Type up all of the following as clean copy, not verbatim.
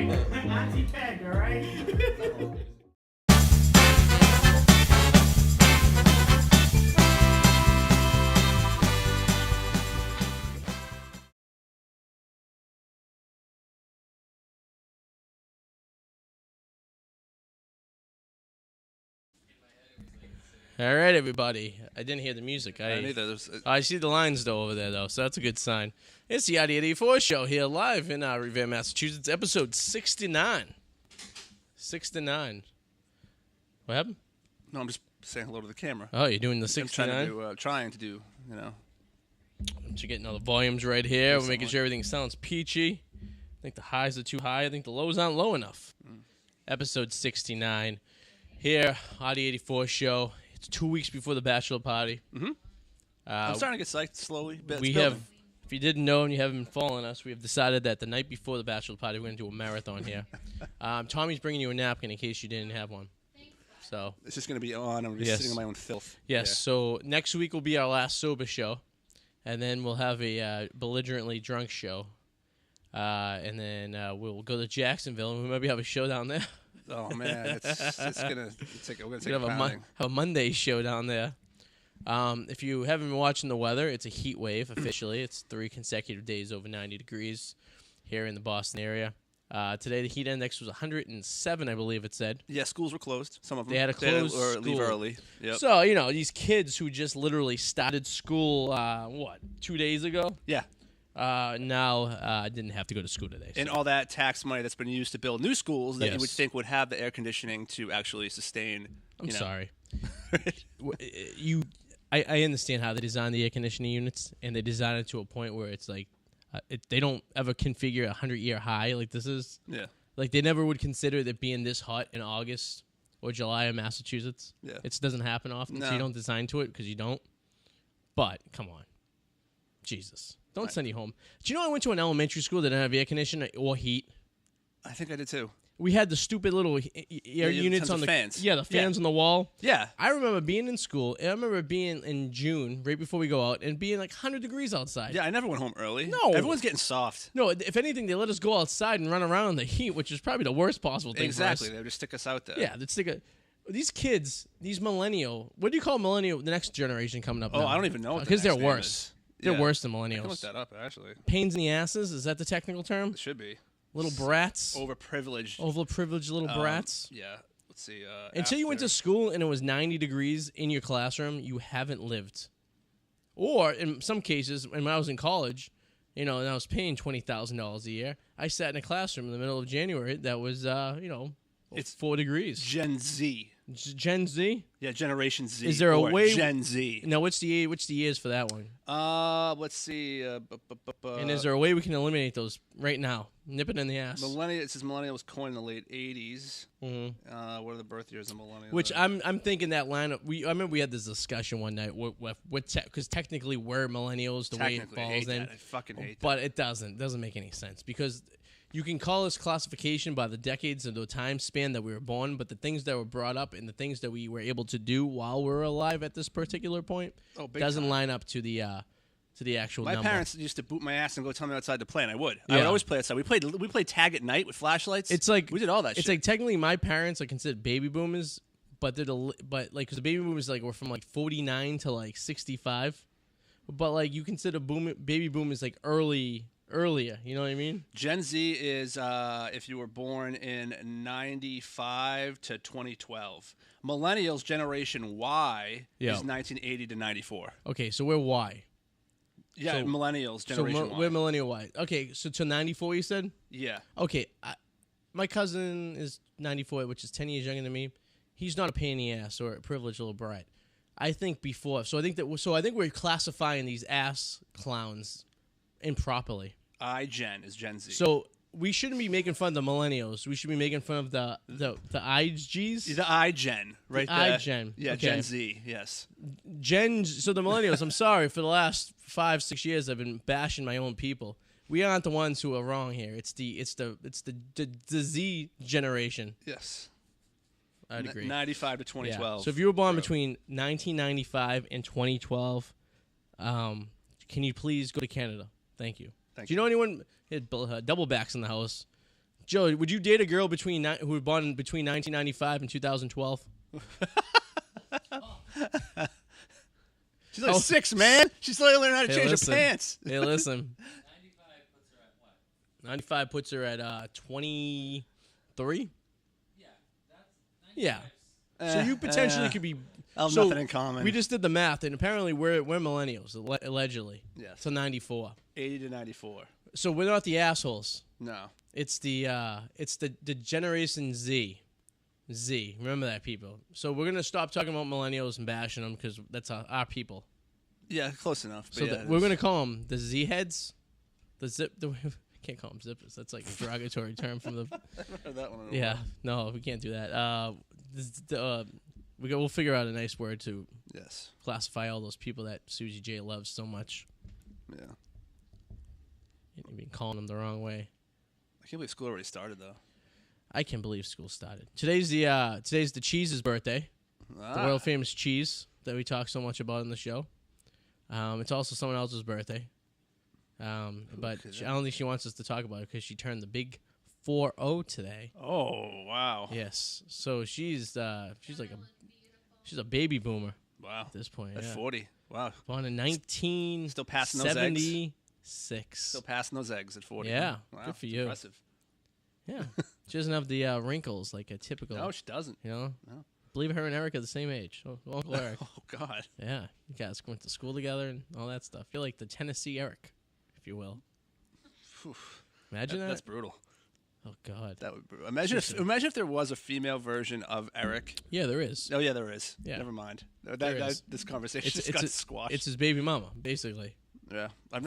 right. Arty Peg, all right? All right, everybody. I didn't hear the music. Neither. I see the lines, though, over there, though, so that's a good sign. It's the Arty 84 show here live in Revere, Massachusetts, episode 69. 69. What happened? No, I'm just saying hello to the camera. Oh, you're doing the I'm 69? trying to do, you know. You're getting all the volumes right here. We're making sure everything sounds peachy. I think the highs are too high. I think the lows aren't low enough. Episode 69. Here, Arty 84 show. It's 2 weeks before the bachelor party. Mm-hmm. I'm starting to get psyched slowly. If you didn't know and you haven't been following us, we have decided that the night before the bachelor party, we're going to do a marathon here. Tommy's bringing you a napkin in case you didn't have one. So it's just going to be on. I'm just sitting in my own filth. Yes. Yeah. So next week will be our last sober show, and then we'll have a belligerently drunk show, and then we'll go to Jacksonville, and we maybe have a show down there. Oh man, we're gonna take have a Monday show down there. If you haven't been watching the weather, it's a heat wave officially. It's 3 consecutive days over 90 degrees here in the Boston area. Today the heat index was 107, I believe it said. Yeah, schools were closed. Some of them. They had to close or school. leave early. Yep. So these kids who just literally started school 2 days ago. Yeah. Now didn't have to go to school today. So. And all that tax money that's been used to build new schools that Yes. you would think would have the air conditioning to actually sustain. I'm sorry. I understand how they design the air conditioning units, and they design it to a point where it's like they don't ever configure a 100-year high like this is. Yeah. Like they never would consider that being this hot in August or July in Massachusetts. Yeah. It doesn't happen often, No. so you don't design to it because you don't. But come on, Jesus. Don't send you home. Do you know I went to an elementary school that didn't have air conditioning or heat? I think I did too. We had the stupid little air units on the fans. Yeah, the fans on the wall. Yeah. I remember being in school. I remember being in June, right before we go out, and being like 100 degrees outside. Yeah, I never went home early. No. Everyone's getting soft. No, if anything, they let us go outside and run around in the heat, which is probably the worst possible thing Exactly. for us. They would just stick us out there. Yeah, they'd stick a... These kids, these millennial... What do you call millennial, the next generation coming up now? I don't even know what the because they're next name worse. is. They're Yeah. worse than I can millennials. look that up, actually. Pains in the asses, is that the technical term? It should be. Little brats. Overprivileged. Overprivileged little brats. Yeah. Let's see. Until you went to school and it was 90 degrees in your classroom, you haven't lived. Or in some cases, when I was in college, and I was paying $20,000 a year, I sat in a classroom in the middle of January that was, it's 4 degrees. Gen Z. Gen Z? Yeah, Generation Z. Is there a or way? Gen Z. Now, what's the years for that one? Let's see. And is there a way we can eliminate those right now? Nip it in the ass. It says millennial was coined in the late 80s. Mm-hmm. What are the birth years of millennials? Which I'm thinking that line of, I remember we had this discussion one night because technically we're millennials the way it falls in. I fucking hate that. But it doesn't make any sense because you can call this classification by the decades and the time span that we were born, but the things that were brought up and the things that we were able to do while we were alive at this particular point doesn't line up to the actual my number. parents used to boot my ass and go tell me outside to play, and I would. I would always play outside. We played tag at night with flashlights. It's like we did all that. It's shit. like technically my parents are considered baby boomers, but because the baby boomers were from like 49 to like 65, but like you consider baby boomers like earlier. You know what I mean? Gen Z is if you were born in 95 to 2012. Millennials, Generation Y, is 1980 to 94. Okay, so we're Y. Yeah, so, millennials, Generation Y. We're millennial Y. Okay, so to 94 you said? Yeah. Okay, my cousin is 94, which is 10 years younger than me. He's not a pain in the ass or a privileged little brat. I think before. So I think we're classifying these ass clowns improperly. iGen is Gen Z. So we shouldn't be making fun of the millennials. We should be making fun of the IGs. The iGen, right there. iGen. Yeah, okay. Gen Z, yes. So the millennials, I'm sorry, for the last 5-6 years I've been bashing my own people. We aren't the ones who are wrong here. It's the Z generation. Yes. I'd agree. 95 to 2012. Yeah. So if you were born between 1995 and 2012, can you please go to Canada? Thank you. Do you know anyone? Double backs in the house. Joe, would you date a girl who was born between 1995 and 2012? She's like 6, man. She's still learning how to change listen. her pants. Hey, listen. 95 puts her at 23? Yeah. So you potentially could be... I have so nothing in common. We just did the math, and apparently we're millennials, allegedly. Yes. To 94. 80 to 94. So we're not the assholes. No. It's the Generation Z. Z. Remember that, people. So we're going to stop talking about millennials and bashing them because that's our people. Yeah, close enough. So yeah, we're going to call them the Z heads. Can't call them zippers. That's like a derogatory term from the... I haven't heard that one in a Yeah, while. no, we can't do that. We'll figure out a nice word to classify all those people that Susie J loves so much. Yeah. You've been calling them the wrong way. I can't believe school already started, though. I can't believe school started. Today's the Cheese's birthday. The world famous cheese that we talk so much about in the show. It's also someone else's birthday. But I don't think she wants us to talk about it because she turned the big 40 today. Oh, wow. Yes. So she's a baby boomer. Wow. At this point. At yeah. 40. Wow. Born in 1976. Still passing those eggs. Still passing those eggs at 40. Yeah. Wow. Good for you. Impressive. Yeah. She doesn't have the wrinkles like a typical. No, she doesn't. You know? No. I believe her and Eric are the same age. Uncle Eric. Oh, God. Yeah. You guys went to school together and all that stuff. You're like the Tennessee Eric, if you will. Imagine that. That's brutal. Oh, God. That would imagine if there was a female version of Eric. Yeah, there is. Oh, yeah, there is. Yeah. Never mind. Is. This conversation just got squashed. It's his baby mama, basically. Yeah. I've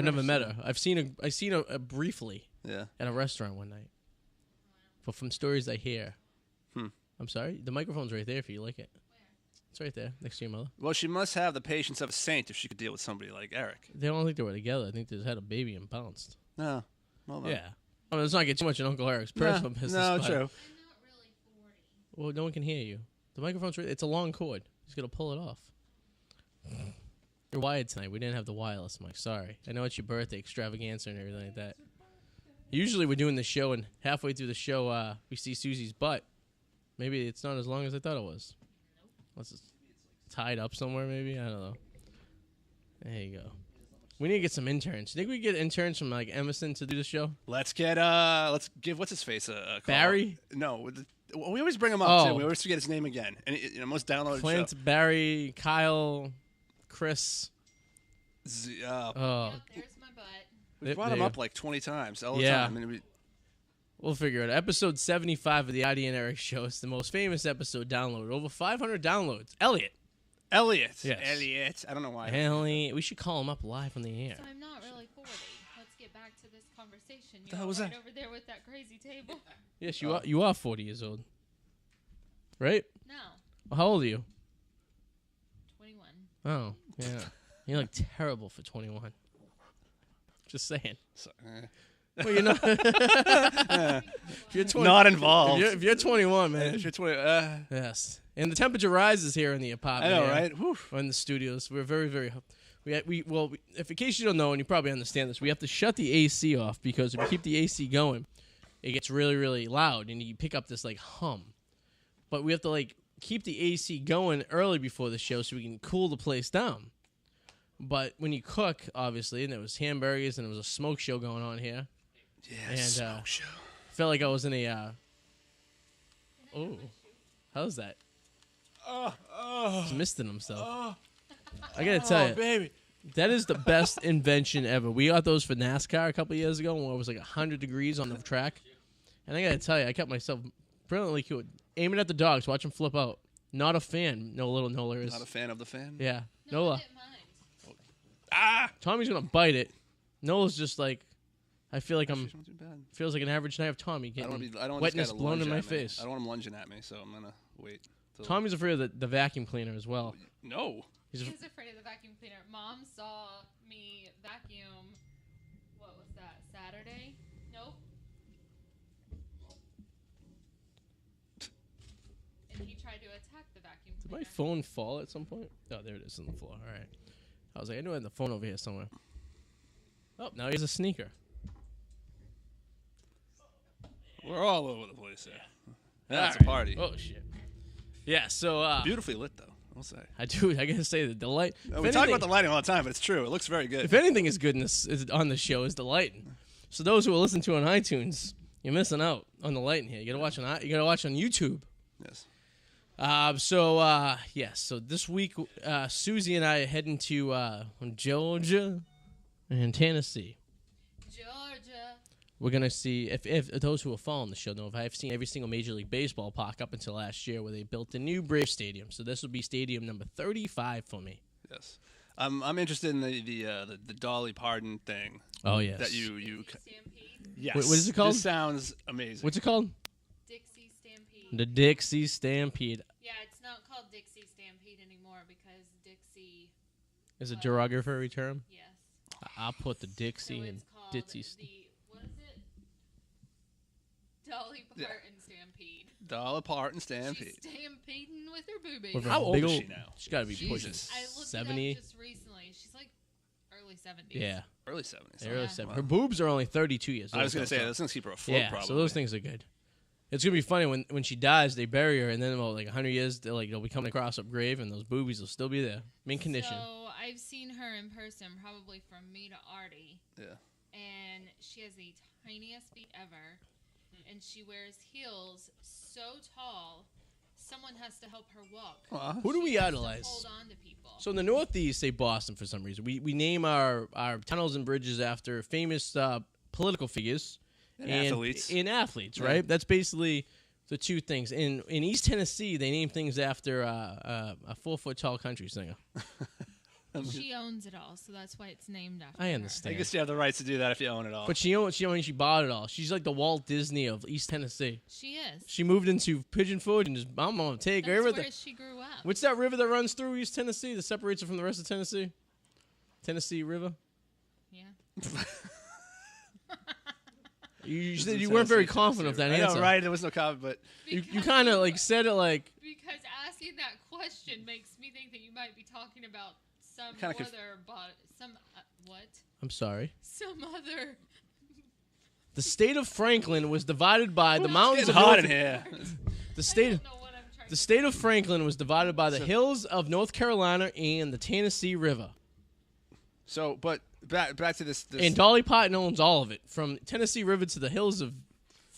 never met her. I've seen her briefly Yeah. at a restaurant one night. But from stories I hear. I'm sorry? The microphone's right there if you like it. It's right there, next to your mother. Well, she must have the patience of a saint if she could deal with somebody like Eric. They don't think they were together. I think they just had a baby and bounced. No. Well, no. Yeah. I mean, let's not get too much in Uncle Eric's personal business. No, but- true. I'm not really 40. Well, no one can hear you. The microphone's right. It's a long cord. He's gonna pull it off. You're wired tonight. We didn't have the wireless mic. Sorry. I know it's your birthday extravaganza and everything like that. Usually we're doing the show, and halfway through the show, we see Susie's butt. Maybe it's not as long as I thought it was. Unless it's tied up somewhere, maybe. I don't know. There you go. We need to get some interns. Think we can get interns from like Emerson to do the show? Let's give what's his face a call. Barry? No, we always bring him up Oh. too. We always forget his name again. And most downloaded Clint, show. Barry, Kyle, Chris. Oh. Oh, Yep, there's my butt. We brought him up like 20 times all the Yeah. time. And we'll figure it out. Episode 75 of the Arty and Eric Show. It's the most famous episode downloaded. Over 500 downloads. Elliot. Elliot. Yes. Elliot. I don't know why. Elliot. We should call him up live on the air. So I'm not really 40. Let's get back to this conversation. You The hell know, was right that? over there with that crazy table. Yes, you are 40 years old. Right? No, Well, how old are you? 21. Oh, yeah. You're like terrible for 21. Just saying. So, Well, you're not. If you're 20, not involved. If you're 21, man. If you're 20, Yes. And the temperature rises here in the I apartment. know, here, right? Whew. or in the studios. We're very, very. If in case you don't know, and you probably understand this, we have to shut the AC off because if we keep the AC going, it gets really, really loud, and you pick up this like hum. But we have to like keep the AC going early before the show so we can cool the place down. But when you cook, obviously, and there was hamburgers and there was a smoke show going on here, Yeah, and smoke show. felt like I was in a. Oh, how's that? He's misting himself. I gotta tell you, baby. that is the best invention ever. We got those for NASCAR a couple of years ago when it was like 100 degrees on the track. And I gotta tell you, I kept myself brilliantly cool. Aiming at the dogs, watch them flip out. Not a fan. No little Nola is. Not a fan of the fan? Yeah, No, Nola. I didn't mind. Tommy's gonna bite it. Nola's just like, I feel like I'm. She's not too bad. Feels like an average night of Tommy I getting don't want this guy wetness to blown lunge in my at me. face. I don't want him lunging at me, so I'm gonna wait. till- Tommy's afraid of the vacuum cleaner as well. No. He's He was afraid of the vacuum cleaner. Mom saw me vacuum. What was that? Saturday? Nope. And he tried to attack the vacuum Did cleaner. my phone fall at some point? Oh, there it is on the floor. All right. I was like, I knew I had the phone over here somewhere. Oh, now he has a sneaker. We're all over the place there. That's a party. Oh shit. Yeah. So Beautifully lit, though. I'll say. I gotta say that the light. We talk about the lighting all the time, but it's true. It looks very good. If anything is good is on the show, is the lighting. So those who are listening to it on iTunes, you're missing out on the lighting here. You gotta watch on YouTube. Yes. So this week, Susie and I are heading to Georgia and Tennessee. Georgia. We're gonna see if those who are following the show know if I've seen every single Major League Baseball park up until last year, where they built a new Brave Stadium. So this will be stadium number 35 for me. Yes. I'm interested in the Dolly Parton thing. Oh yes. That you. Stampede. Yes. What is it called? This sounds amazing. What's it called? Dixie Stampede. The Dixie Stampede. Yeah, it's not called Dixie Stampede anymore because Dixie. Is a derogatory term? Yes. I'll put the Dixie So and it's called Ditsy. what is it? Dolly Parton Stampede. Dolly Parton Stampede. She's stampeding with her boobies. With her How old big is old- she now? She's got to be pushing Jesus. I looked 70. it up just recently. She's like early 70s. Yeah, Early 70s. early Yeah. 70s. Her boobs are only 32 years old. I was going to say, though, that's going to keep her afloat, yeah, probably. so those things are good. It's gonna be funny when she dies, they bury her, and then about like 100 years, they'll be coming across her grave, and those boobies will still be there, mint condition. So I've seen her in person, probably from me to Arty, Yeah. and she has the tiniest feet ever, and she wears heels so tall, someone has to help her walk. Aw. Who do we She has to idolize? hold on to people. So in the Northeast, say Boston for some reason. We name our tunnels and bridges after famous political figures And athletes. And athletes, Yeah. right? That's basically the two things. In East Tennessee, they name things after a 4-foot tall country singer. She owns it all, so that's why it's named after I her. I understand. guess you have the rights to do that if you own it all. But she bought it all. She's like the Walt Disney of East Tennessee. She is. She moved into Pigeon Forge and just, I'm going to take That's over. where she grew up. What's that river that runs through East Tennessee that separates it from the rest of Tennessee? Tennessee River? Yeah. You said Tennessee, you weren't very Tennessee. confident of that I know, answer. right? There was no comment, but You kind of like said it like, Because asking that question makes me think that you might be talking about some Kinda other what? I'm sorry. Some other. The state of Franklin was divided by the mountains it's of hot North. in here. The state I of don't know what I'm trying the to state of Franklin was divided by the hills of North Carolina and the Tennessee River. So, but back to this. And Dolly Parton owns all of it, from Tennessee River to the hills of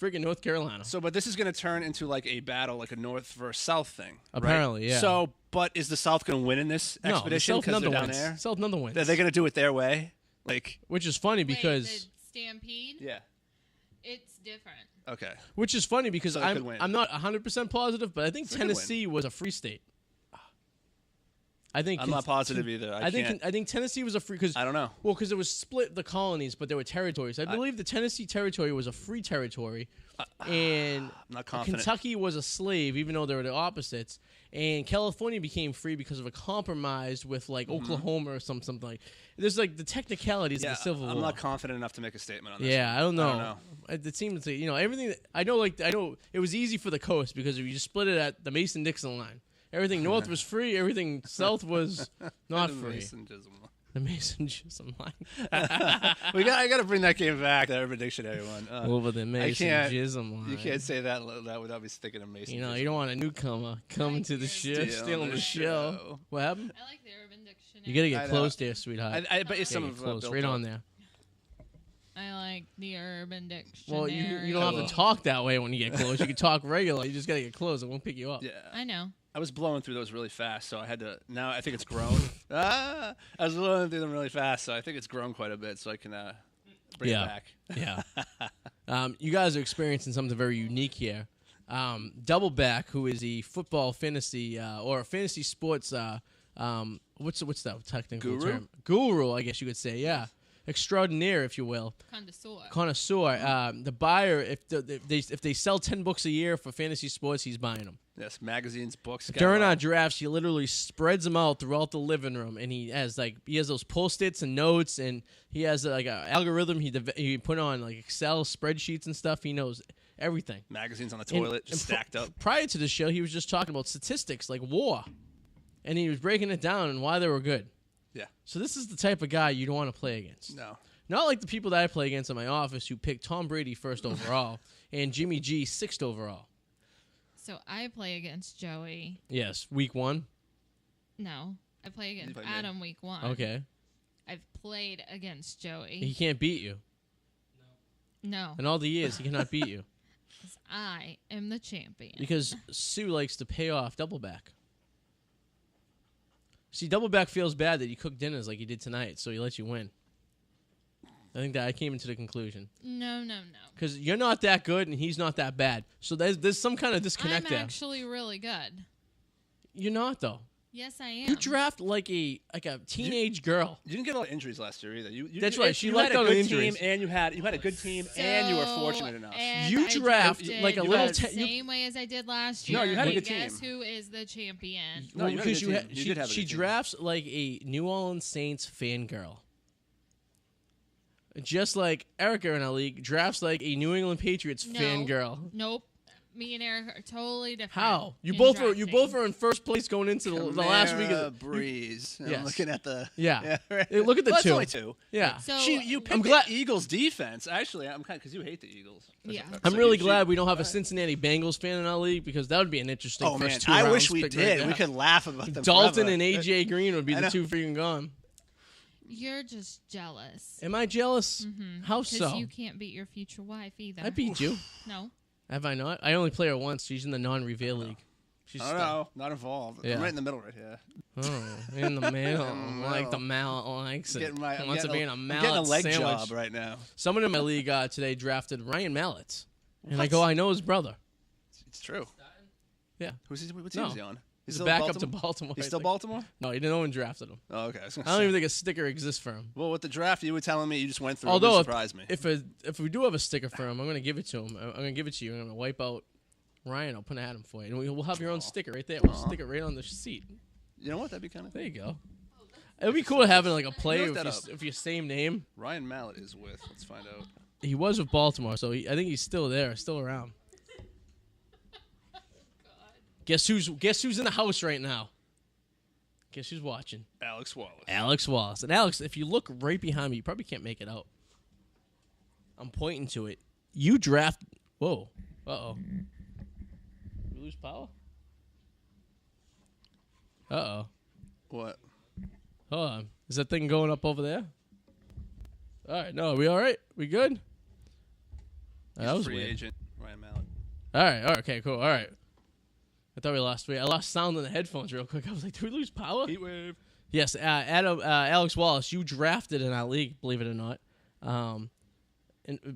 friggin' North Carolina. So, but this is going to turn into like a battle, like a North versus South thing. right? Apparently, yeah. So, but is the South going to win in this No, the expedition South because they're never down wins. there? South never wins. Are they going to do it their way? Like, Which is funny Wait, because the Stampede. yeah. It's different. Okay. because So they could win. I'm not 100% positive, but I think They could win. Tennessee was a free state. I think I'm not positive either. I think Tennessee was a free because I don't know. Well, because it was split the colonies, but there were territories. I believe the Tennessee territory was a free territory, and I'm not confident. Kentucky was a slave, even though they were the opposites. And California became free because of a compromise with like Oklahoma or something like. There's like the technicalities Yeah, of the Civil War. I'm not confident enough to make a statement on this. Yeah, one. I don't know. I don't know. It seems to everything. I know it was easy for the coast because if you just split it at the Mason-Dixon line. Everything north was free. Everything south was not The free. Mason-Jism. The Mason-Jism line. I got to bring that game back. That Urban Dictionary one. Over the can't- Mason-Jism line. You can't say that without me thinking of Mason. You know, you don't want a newcomer coming to the show, stealing the show. What happened? I like the Urban Dictionary. You gotta I get know. close there, sweetheart. I bet you some Gotta of get close, Bill right Bill. on there. I like the Urban Dictionary. Well, you don't have to talk that way when you get close. You can talk regular. You just gotta get close. It won't pick you up. Yeah. I know. I was blowing through those really fast, so I had to. Now I think it's grown. I was blowing through them really fast, so I think it's grown quite a bit, so I can bring Yeah. it back. Yeah. You guys are experiencing something very unique here. Doubleback, who is a football fantasy or fantasy sports what's that technical Guru? term? Guru, I guess you could say. Yeah. Extraordinaire, if you will. Connoisseur. The buyer, if they sell 10 books a year for fantasy sports, he's buying them. Yes, magazines, books. During our catalog. drafts, he literally spreads them out throughout the living room, and he has those post-its and notes, and he has like an algorithm he put on like Excel spreadsheets and stuff. He knows everything. magazines on the And- toilet, just stacked up. Prior to the show, he was just talking about statistics like war, and he was breaking it down and why they were good. Yeah. So this is the type of guy you don't want to play against. No. Not like the people that I play against in my office who picked Tom Brady first overall and Jimmy G 6th overall. So I play against Joey. Yes, week 1. No, I play against play me. Adam week 1. Okay. I've played against Joey. He can't beat you. No, In all the years, he cannot beat you. 'cause I am the champion. Because Sue likes to pay off double back. See, double back feels bad that you cook dinners like you did tonight, so he lets you win. I think that I came into the conclusion. No. Because you're not that good and he's not that bad. So there's some kind of disconnect I'm there. actually really good. You're not, though. Yes, I am. You draft like a teenage girl. You didn't get a lot of injuries last year either. That's you, right. She you liked had a all the good injuries. team, and you had a good team, and you were fortunate enough. And You I draft drafted like a you little. had- same way as I did last year. No, you had a And good team. Guess who is the champion? No, you had a because good team. You did have a she good team. drafts like a New Orleans Saints fangirl. Just like Erica in our league drafts like a New England Patriots No. fangirl. Nope. Me and Eric are totally different. How? You in both drafting. were in first place going into the last week of the Breeze. I'm Yes. looking at the Yeah. Hey, look at the well, two. That's only 2. Yeah. So You picked glad- the Eagles defense. Actually, I'm kind of because you hate the Eagles. Yeah. I'm So really you- glad we don't have a Cincinnati Bengals fan in our league because that would be an interesting Oh first man, 2 I rounds wish we pick did. right We there. could laugh about them. Dalton forever. and AJ Green would be I the know. 2 freaking gone. You're just jealous. Am I jealous? How Because so? you can't beat your future wife either. I beat you. No. Have I not? I only play her once. She's in the non-reveal league. She's I don't know. Not involved. Yeah. I'm right in the middle right here. Oh, in the middle. Like the middle. mallet likes it. I'm Wants to be in a I'm mallet getting a leg sandwich. job right now. Someone in my league today drafted Ryan Mallett. And I What? go, I know his brother. It's true. Yeah. What team No. is he on? He's still back up to Baltimore? Baltimore. He's I still think. Baltimore? No, he didn't. No one drafted him. Oh, okay. I was gonna I don't say. even think a sticker exists for him. Well, with the draft, you were telling me you just went through. Although it if, surprised me. if we do have a sticker for him, I'm going to give it to him. I'm going to give it to you. I'm going to wipe out Ryan. I'll put Adam for you. And we'll have your own sticker right there. We'll stick it right on the seat. You know what? That'd be kind of. There you go. It'd be cool having like a player look that if your same name. Ryan Mallett is with. Let's find out. He was with Baltimore, so I think he's still there, still around. Guess who's in the house right now? Guess who's watching? Alex Wallace. Alex Wallace. And Alex, if you look right behind me, you probably can't make it out. I'm pointing to it. You draft. Whoa. Uh-oh. We lose power? Uh-oh. What? Hold on. Is that thing going up over there? All right. No, are we all right? We good? That was Free weird. agent. Ryan Mallett. All right. All right. Okay, cool. All right. I thought we lost. I lost sound in the headphones real quick. I was like, did we lose power? Heat wave. Yes, Alex Wallace, you drafted in our league, believe it or not.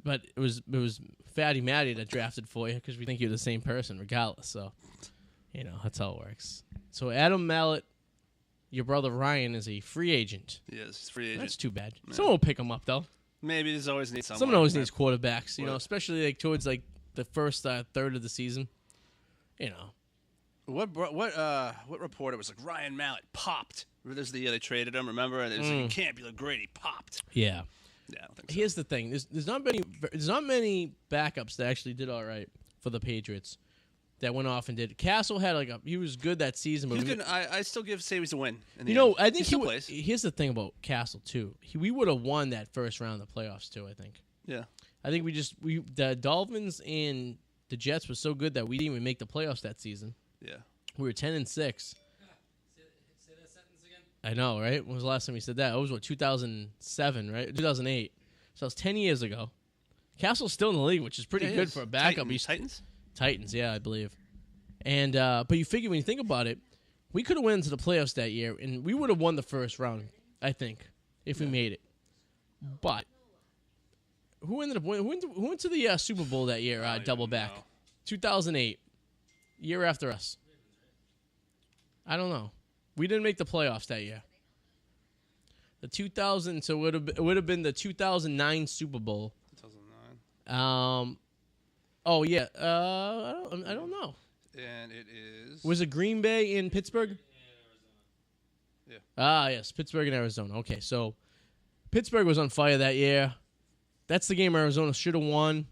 But it was Fatty Matty that drafted for you because we think you're the same person regardless. So, that's how it works. So Adam Mallett, your brother Ryan, is a free agent. Yes, he's free agent. That's too bad. Someone will pick him up though. Maybe there's always need someone. Someone always needs quarterbacks, What? especially like towards like the first third of the season. What reporter was like Ryan Mallett popped? There's they traded him. Remember? And it was like, he can't be great. He popped. Yeah. Yeah, I don't think so. Here's the thing: there's not many backups that actually did all right for the Patriots that went off and did. Castle had he was good that season, but He's good. I still say he's a win. In the you know end. I think he still would- plays. Here's the thing about Castle too: we would have won that first round of the playoffs too. I think. Yeah. I think the Dolphins and the Jets were so good that we didn't even make the playoffs that season. Yeah. We were 10-6. Say that sentence again. I know, right? When was the last time we said that? It was 2007, right? 2008. So it was 10 years ago. Castle's still in the league, which is pretty Yeah, he good is. for a backup. Titans. Titans, yeah, I believe. And but you figure when you think about it, we could have went into the playoffs that year, and we would have won the first round, I think, if we made it. But who ended up winning? Who went to the Super Bowl that year? Double back, know. 2008, year after us. I don't know. We didn't make the playoffs that year. The 2000, so it would have been the 2009 Super Bowl. 2009. Oh yeah. I don't know. And it is. Was it Green Bay in Pittsburgh? Yeah. Ah, yes, Pittsburgh and Arizona. Okay, so Pittsburgh was on fire that year. That's the game Arizona should have won.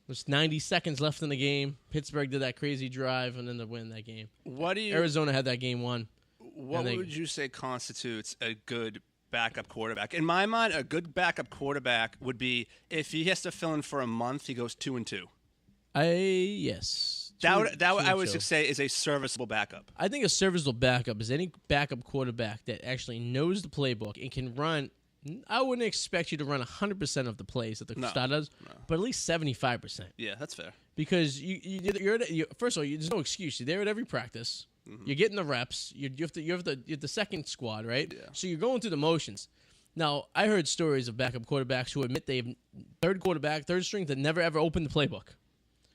There's 90 seconds left in the game. Pittsburgh did that crazy drive and then they win that game. What do you? Arizona had that game won. What would you say constitutes a good backup quarterback? In my mind, a good backup quarterback would be if he has to fill in for a month, he goes 2-2. Yes. That I would Two. say is a serviceable backup. I think a serviceable backup is any backup quarterback that actually knows the playbook and can run. I wouldn't expect you to run 100% of the plays that the star does, but at least 75%. Yeah, that's fair. Because you're first of all, there's no excuse. You're there at every practice. Mm-hmm. You're getting the reps. You're the second squad, right? Yeah. So you're going through the motions. Now, I heard stories of backup quarterbacks who admit they've third string that never ever opened the playbook.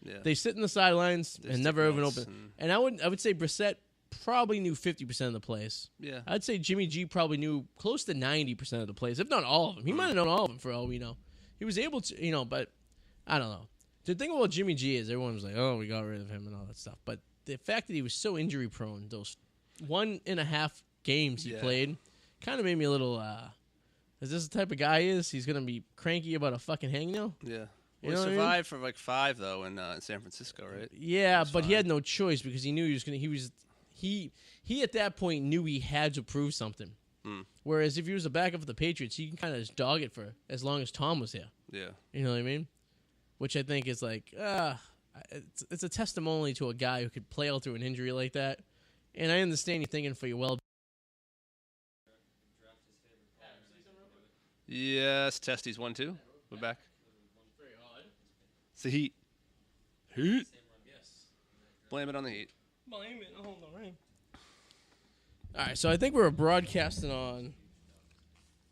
Yeah. They sit in the sidelines and never even open. And I would say Brissett probably knew 50% of the plays. Yeah. I'd say Jimmy G probably knew close to 90% of the plays, if not all of them. He might have known all of them for all we know. He was able to, but I don't know. The thing about Jimmy G is everyone was like, oh, we got rid of him and all that stuff. But the fact that he was so injury prone, those 1.5 games he played, kind of made me a little, is this the type of guy he is? He's going to be cranky about a fucking hangnail? Yeah. You He know what I mean? survived for like 5 though in San Francisco, right? Yeah, but he fine. had no choice because he knew he was going to. He at that point knew he had to prove something. Whereas if he was a backup for the Patriots, he can kind of just dog it for as long as Tom was here. Yeah. You know what I mean? Which I think is like, it's a testimony to a guy who could play out through an injury like that. And I understand you thinking for your well. Yes, testes 1, 2. We're back. It's the Heat. Heat. Blame it on the Heat. Blame it. Hold on, right. All right, so I think we're broadcasting on.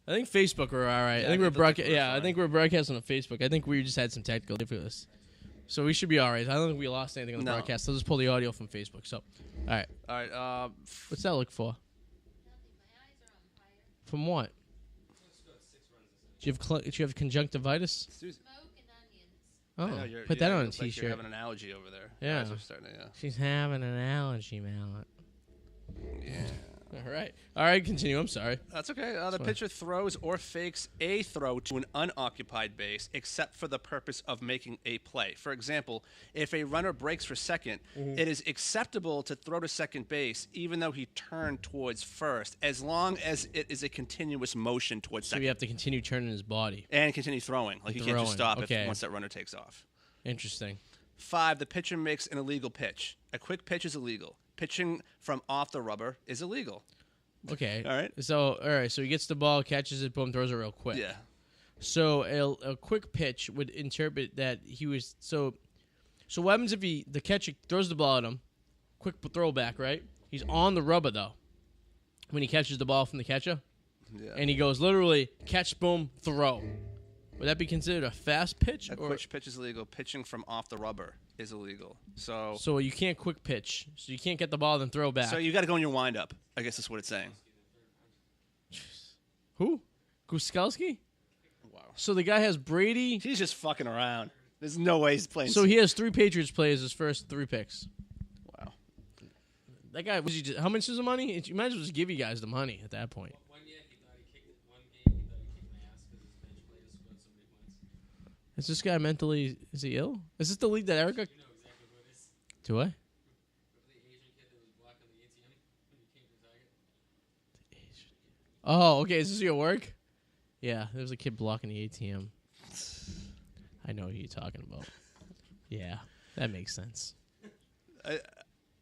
I think Facebook we're all right. Yeah, I think we're broadcasting. fine. I think we're broadcasting on Facebook. I think we just had some technical difficulties, so we should be all right. I don't think we lost anything on the broadcast. I'll just pull the audio from Facebook. So, all right. All right. What's that look for? From what? Do you have conjunctivitis? Susan. Oh, I know, you're- put that yeah, on you a look like t-shirt. You're having an allergy over there. Yeah. Your eyes are starting to, She's having an allergy, Mallet. yeah. All right, continue. I'm sorry. That's okay. The pitcher throws or fakes a throw to an unoccupied base except for the purpose of making a play. For example, if a runner breaks for second, it is acceptable to throw to second base even though he turned towards first, as long as it is a continuous motion towards So second. you have to continue turning his body. And continue throwing. Like, you can't just Throwing, stop okay. once that runner takes off. Interesting. 5, the pitcher makes an illegal pitch. A quick pitch is illegal. Pitching from off the rubber is illegal. Okay. All right. So he gets the ball, catches it, boom, throws it real quick. Yeah. So a quick pitch would interpret that he was so. So what happens if the catcher throws the ball at him, quick throwback, right? He's on the rubber though. When he catches the ball from the catcher, and he goes literally catch, boom, throw. Would that be considered a fast pitch? A quick pitch is illegal. Pitching from off the rubber is illegal. So you can't quick pitch. So you can't get the ball then throw back. you got to go in your windup. I guess that's what it's saying. Who? Guskalski? Wow. So the guy has Brady. He's just fucking around. There's no way he's playing. So he has 3 Patriots players his first 3 picks. Wow. That guy how much is the money? You might as well just give you guys the money at that point. One year he thought he kicked it. One game he thought he kicked my ass because his bench players scored so many points. Is this guy mentally? Is he ill? Is this the league that Erica? You know exactly who it is. Do I? Remember the Asian kid that was blocking the ATM when he came to target? Oh, okay. Is this your work? Yeah, there was a kid blocking the ATM. I know who you're talking about. Yeah, that makes sense.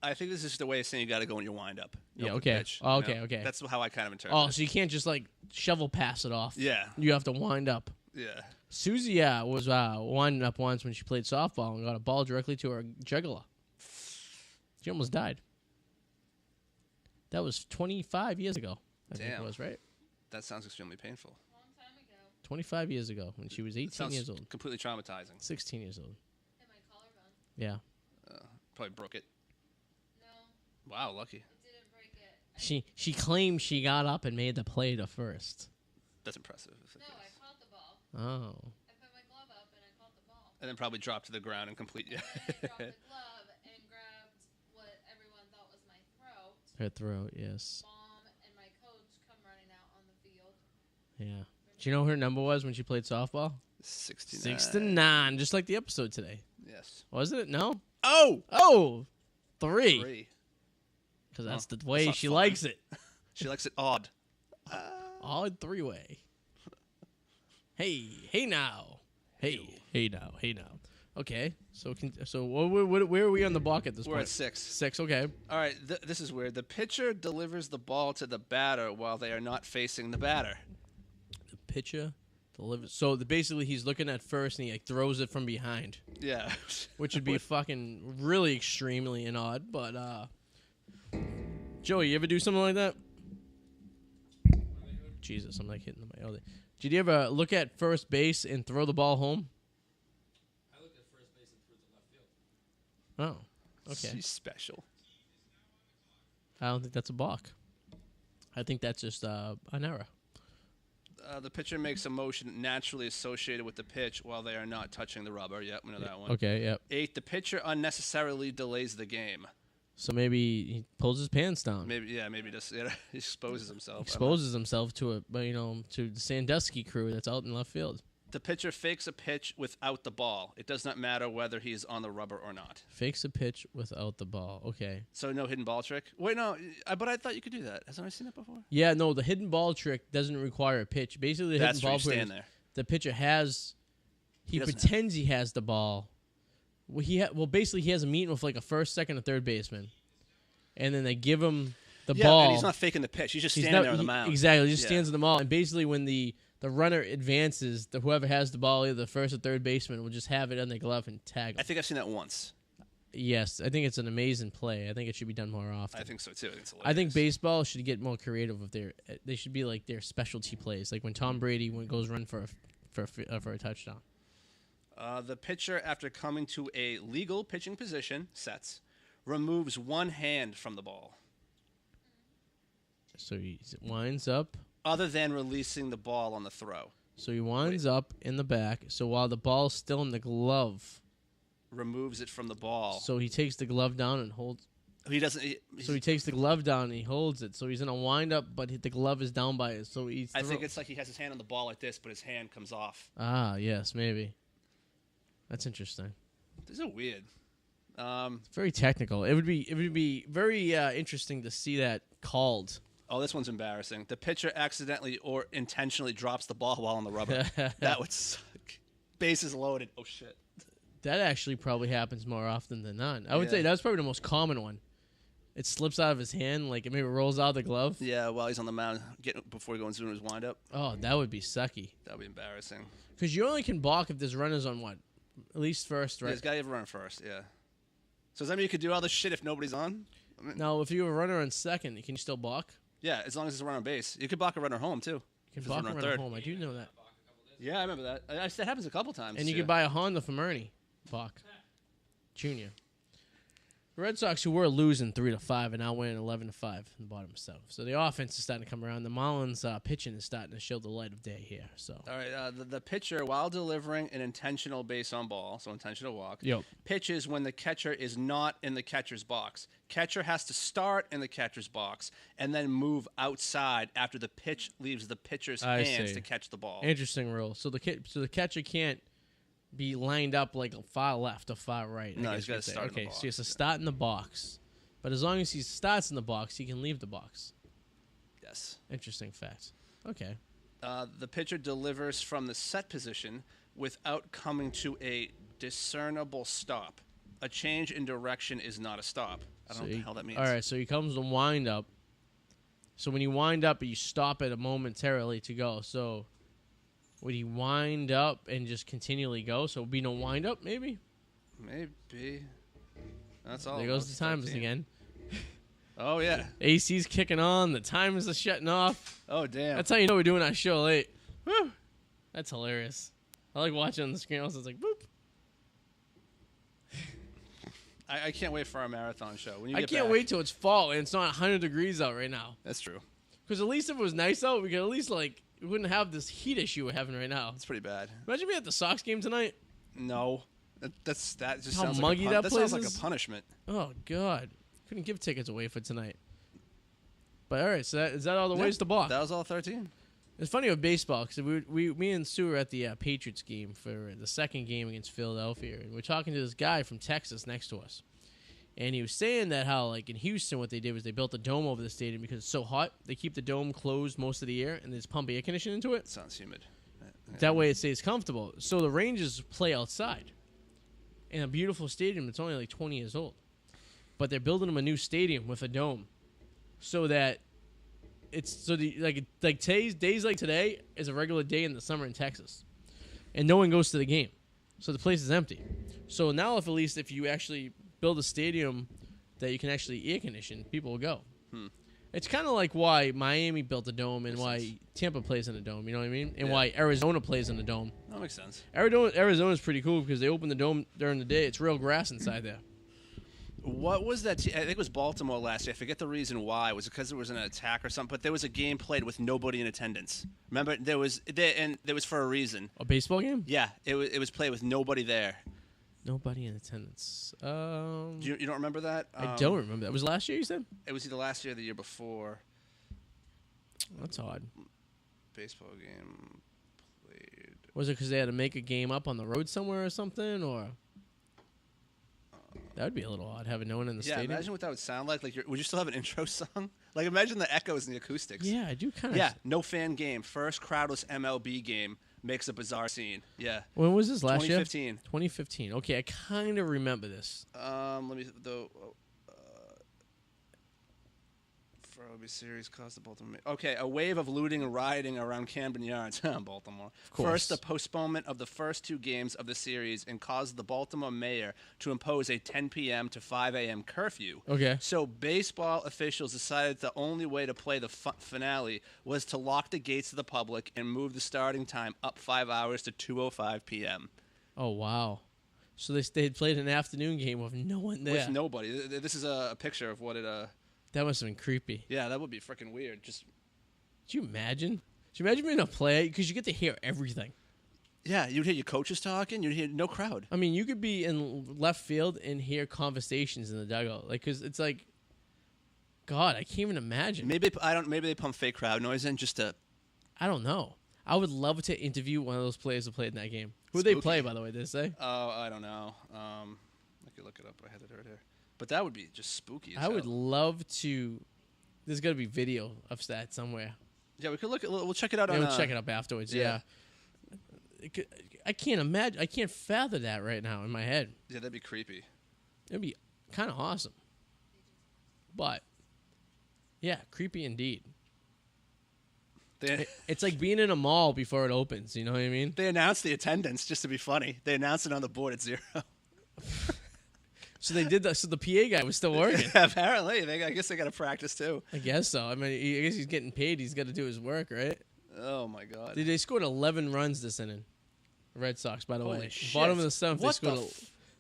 I think this is just a way of saying you got to go in your windup. Yeah, Open okay. pitch, Oh, you okay, know? okay. That's how I kind of interpret Oh, it. so you can't just like shovel pass it off. Yeah. You have to wind up. Yeah. Susie was winding up once when she played softball and got a ball directly to her jugular. She almost died. That was 25 years ago. I think it was, right? That sounds extremely painful. Long time ago. 25 years ago when she was 18 Sounds years old. completely traumatizing. 16 years old. Hit my collarbone. Yeah. Probably broke it. No, Wow, lucky. it didn't break it. She claimed she got up and made the play to first. That's impressive. No, I caught the ball. Oh. I put my glove up and I caught the ball. And then probably dropped to the ground and complete. And I dropped the glove and grabbed what everyone thought was my throat. Her throat, yes. Mom and my coach come running out on the field. Yeah. Do you know what her number was when she played softball? 69. 69, just like the episode today. Yes. Was it? No? Oh! Oh! 3. 3. Because that's the that's way not she fun. likes it. She likes it odd. Odd 3-way. Hey now. Hey now. Okay. So where are we on the block at this We're point? at 6. 6. Okay. All right, this is weird. The pitcher delivers the ball to the batter while they are not facing the batter. The pitcher delivers. So basically, he's looking at first and he like throws it from behind, Yeah. which would be fucking really extremely and odd. But Joey, you ever do something like that? Jesus, I'm like hitting the mic all day. Did you ever look at first base and throw the ball home? I looked at first base and threw it to left field. Oh, okay. She's special. I don't think that's a balk. I think that's just an error. The pitcher makes a motion naturally associated with the pitch while they are not touching the rubber. Yep, we know that one. Okay, yep. 8. The pitcher unnecessarily delays the game. So maybe he pulls his pants down. Maybe just he exposes himself. Exposes himself to to the Sandusky crew that's out in left field. The pitcher fakes a pitch without the ball. It does not matter whether he is on the rubber or not. Fakes a pitch without the ball. Okay. So no hidden ball trick? Wait, no, but I thought you could do that. Has anyone seen that before? Yeah, no, the hidden ball trick doesn't require a pitch. Basically, the That's hidden where ball you trick, stand there. the pitcher has, he doesn't pretends he has the ball. Well, basically, he has a meeting with like a first, second, or third baseman, and then they give him the Yeah, ball. and he's not faking the pitch. He's just He's standing not- there on the he- mound. Exactly, he just Yeah. stands on the ball, and basically when the runner advances, whoever has the ball, either the first or third baseman, will just have it on their glove and tag I him. think I've seen that once. Yes, I think it's an amazing play. I think it should be done more often. I think so too. I think it's I think hilarious. baseball should get more creative with they should be like their specialty plays, like when Tom Brady goes run for a touchdown. The pitcher, after coming to a legal pitching position, sets, removes one hand from the ball, So he winds up. other than releasing the ball on the throw. So he winds up in the back. So while the ball's still in the glove, Removes it from the ball. so he takes the glove down and holds. He doesn't. So he takes the glove down and he holds it. So he's in a wind up, but the glove is down by it. So he's. I think it's like he has his hand on the ball like this, but his hand comes off. Yes, maybe. That's interesting. This is weird. It's very technical. It would be very interesting to see that called. Oh, this one's embarrassing. The pitcher accidentally or intentionally drops the ball while on the rubber. That would suck. Bases loaded. Oh, shit. That actually probably happens more often than not. I would Yeah. say that's probably the most common one. It slips out of his hand, like it maybe rolls out of the glove. Yeah, while he's on the mound, before he goes into his windup. Oh, that would be sucky. That would be embarrassing. Because you only can balk if there's runners on what? At least first, Yeah, right? he's got to run first, yeah. So does that mean you could do all this shit if nobody's on? I mean, Now, if you have a runner on second, can you still balk? yeah, as long as it's a runner on base. You could block a runner home, too. You If can it's balk a runner runner third. home. I do know that. Yeah, I remember that. That happens a couple times. And you yeah. can buy a Honda from Ernie. Balk. Junior. The Red Sox, who were losing 3-5, are now winning 11-5 in the bottom seven. So the offense is starting to come around. The Marlins pitching is starting to show the light of day here. So All right, the pitcher, while delivering an intentional base on ball, so intentional walk, Yep. pitches when the catcher is not in the catcher's box. Catcher has to start in the catcher's box and then move outside after the pitch leaves the pitcher's I hands see. to catch the ball. interesting rule. So the catcher can't be lined up like far left or far right. I No, guess he's you gotta could say. start in the Okay, box, so he has to yeah. start in the box. But as long as he starts in the box, he can leave the box. Yes. Interesting fact. Okay. The pitcher delivers from the set position without coming to a discernible stop. A change in direction is not a stop. I don't know what the hell that means. All right, so he comes to wind up. So when you wind up, you stop it momentarily to go. So would he wind up and just continually go? So it would be no wind up, maybe? Maybe. That's all. There goes That's the timers 13. again. Oh, yeah. AC's kicking on. The timers are shutting off. Oh, damn. That's how you know we're doing our show late. Woo! That's hilarious. I like watching on the screen. Also, it's like, boop. I can't wait for our marathon show. When you I get can't back. wait till it's fall and it's not 100 degrees out right now. That's true. Because at least if it was nice out, we could at least, like, we wouldn't have this heat issue we're having right now. That's pretty bad. Imagine we at the Sox game tonight. No. That just How sounds muggy like a that sounds place like is? a punishment. Oh, God. Couldn't give tickets away for tonight. But, all right, so is that all the Yeah, ways to block? That was all 13. It's funny with baseball because me and Sue were at the Patriots game for the second game against Philadelphia, and we're talking to this guy from Texas next to us. And he was saying that how, like, in Houston, what they did was they built a dome over the stadium because it's so hot. They keep the dome closed most of the year, and they just pump air conditioning into it. Sounds humid. That way it stays comfortable. So the Rangers play outside. in a beautiful stadium that's only like 20 years old. But they're building them a new stadium with a dome, so that it's so the like today's days like today is a regular day in the summer in Texas, and no one goes to the game, so the place is empty. So now, if at least if you actually build a stadium that you can actually air condition, people will go. It's kind of like why Miami built a dome and why Tampa plays in a dome. You know what I mean? And why Arizona plays in a dome. That makes sense. Arizona's pretty cool because they open the dome during the day. It's real grass inside there. What was that? I think it was Baltimore last year. I forget the reason why. Was it because there was an attack or something? But there was a game played with nobody in attendance. Remember, there was for a reason. A baseball game? Yeah, it was played with nobody there. Nobody in attendance. You don't remember that? I don't remember that. Was it last year, you said? It was either last year or the year before. That's odd. Baseball game played. Was it because they had to make a game up on the road somewhere or something? Or that would be a little odd, having no one in the Yeah, stadium. imagine what that would sound like. Like, would you still have an intro song? Like, imagine the echoes and the acoustics. Yeah, I do kind of. Yeah, no fan game. First crowdless MLB game makes a bizarre scene. Yeah. When was this, last 2015. year? 2015. Okay, I kind of remember this. Let me though. Furby series caused the Baltimore. Okay, a wave of looting and rioting around Camden Yards, Baltimore. Of course. First, the postponement of the first 2 games of the series and caused the Baltimore mayor to impose a 10 p.m. to 5 a.m. curfew. Okay. So baseball officials decided the only way to play the finale was to lock the gates to the public and move the starting time up 5 hours to 2:05 p.m. Oh, wow. So they had played an afternoon game with no one there. With nobody. This is a picture of what it. That must have been creepy. Yeah, that would be freaking weird. Just. Could you imagine? Could you imagine being a player? Because you get to hear everything. Yeah, you'd hear your coaches talking. You'd hear no crowd. I mean, you could be in left field and hear conversations in the dugout. Like, because it's like, God, I can't even imagine. Maybe they pump fake crowd noise in just to. I don't know. I would love to interview one of those players who played in that game. Who they play, by the way, did they say? Oh, I don't know. I could look it up. I had it right here. But that would be just spooky. I would love to. There's got to be video of that somewhere. Yeah, we could look. We'll check it out. Yeah, on, we'll check it up afterwards. Yeah. I can't imagine. I can't fathom that right now in my head. Yeah, that'd be creepy. It'd be kind of awesome. But yeah, creepy indeed. It's like being in a mall before it opens. You know what I mean? They announced the attendance just to be funny. They announced it on the board at 0. So they did that. So the PA guy was still working. Apparently, I guess they got to practice too. I guess so. I mean, I guess he's getting paid. He's got to do his work, right? Oh my God! They scored 11 runs this inning. The Red Sox, by the Holy way, shit. bottom of the 7th. What They scored.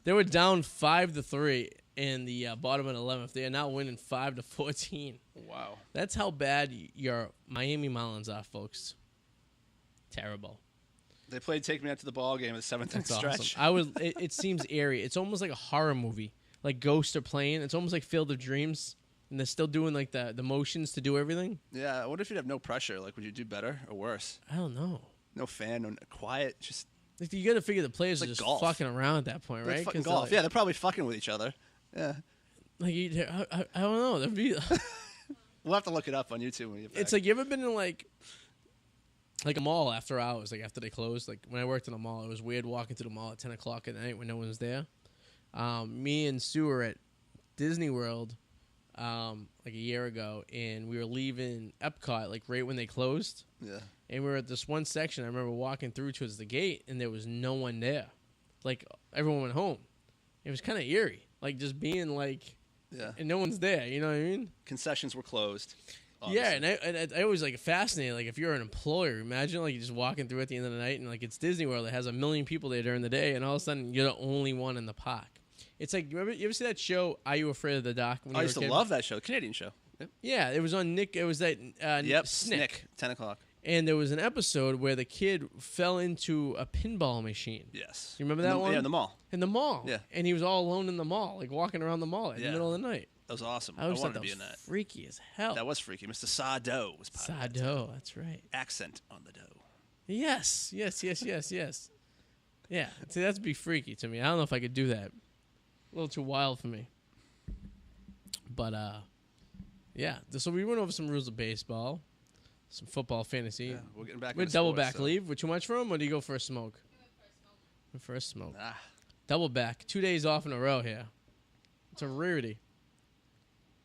They were down 5-3 in the bottom of the 11th. They are now winning 5-14. Wow. That's how bad your Miami Marlins are, folks. Terrible. They played "Take Me Out to the Ball Game" at the 7th That's stretch. awesome. It seems eerie. It's almost like a horror movie. Like ghosts are playing. It's almost like Field of Dreams, and they're still doing like the motions to do everything. Yeah. What if you'd have no pressure? Like, would you do better or worse? I don't know. No fan, no quiet. Just Like, you got to figure the players It's are like just golf. fucking around at that point, like right? fucking 'Cause golf. like, Yeah, they're probably fucking with each other. Yeah. Like I don't know. That'd be. We'll have to look it up on YouTube when you get back. It's like, you ever been in like a mall after hours, like after they closed? Like when I worked in a mall, it was weird walking to the mall at 10 o'clock at night when no one's there. Me and Sue were at Disney World like a year ago, and we were leaving Epcot like right when they closed. Yeah. And we were at this one section. I remember walking through towards the gate, and there was no one there. Like everyone went home. It was kind of eerie, like just being like, Yeah. and no one's there. You know what I mean? Concessions were closed. Yeah, obviously. and I always like fascinated. Like if you're an employer, imagine like you're just walking through at the end of the night, and like it's Disney World. It has 1 million people there during the day, and all of a sudden you're the only one in the park. It's like, you ever see that show, Are You Afraid of the Dark? When you I were used a to kid? love that show, the Canadian show. Yep. Yeah, it was on Nick. It was that Yep. Snick. 10 o'clock. And there was an episode where the kid fell into a pinball machine. Yes. You remember that one? Yeah, in the mall. In the mall. Yeah. And he was all alone in the mall, like walking around the mall in the Yeah. middle of the night. That was awesome. I always wanted thought to that be was in that. freaky as hell. That was freaky. Mr. Sado was part of that. Sado, that's right. Accent on the dough. Yes. Yeah. See, that'd be freaky to me. I don't know if I could do that. A little too wild for me. But yeah. So we went over some rules of baseball, some football fantasy. Yeah, we're getting back We into double sports, back so. leave. With too much for him, or do you go for a smoke? For a smoke. Ah, Double back. 2 days off in a row here. It's a rarity.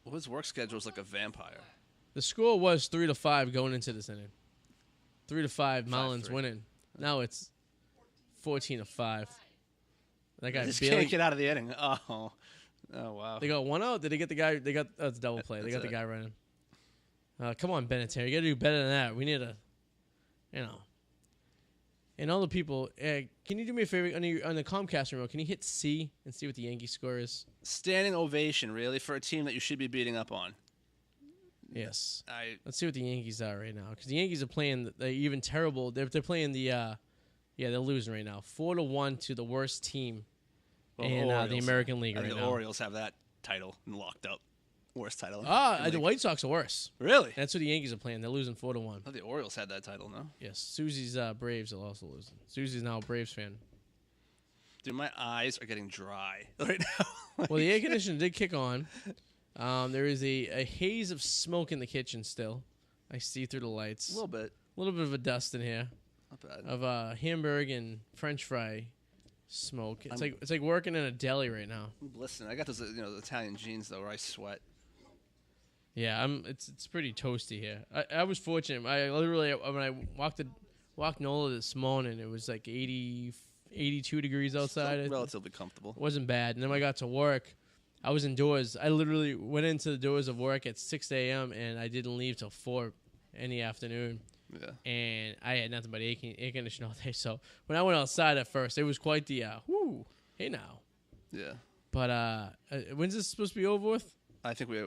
Well, his work schedule is like a vampire. The score was 3-5 going into this inning. 3-5, Mullins 5-3. winning. Now it's 14-5. That guy Just barely. can't get out of the inning. Oh wow. They got one out. Did they get the guy? They got. Oh, it's a double play. They That's got the it. guy running. Come on, Benintendi. You got to do better than that. We need a, And all the people, can you do me a favor on the Comcast remote? Can you hit C and see what the Yankee score is? Standing ovation, really, for a team that you should be beating up on. Yes. Let's Let's see what the Yankees are right now, because the Yankees are playing. They're even terrible. They're playing the. They're losing right now. 4-1 to the worst team in the American League I right think now. the Orioles have that title locked up. Worst title. in The league. White Sox are worse. Really? That's what the Yankees are playing. They're losing 4-1. I thought the Orioles had that title, no? Yes, Susie's Braves are also losing. Susie's now a Braves fan. Dude, my eyes are getting dry right now. Well, the air conditioner did kick on. There is a haze of smoke in the kitchen still. I see through the lights. A little bit. A little bit of a dust in here Not bad. of hamburger and French fry smoke. It's like working in a deli right now. Listen, I got those the Italian jeans though where I sweat. Yeah, it's pretty toasty here. I was fortunate. I literally when I walked NOLA this morning, it was like 82 degrees outside. Still relatively comfortable. It wasn't bad. And then when I got to work, I was indoors. I literally went into the doors of work at 6 a.m. and I didn't leave till 4 in the afternoon. Yeah. And I had nothing but air conditioning all day. So when I went outside at first, it was quite the hey now. Yeah. But when's this supposed to be over with? I think we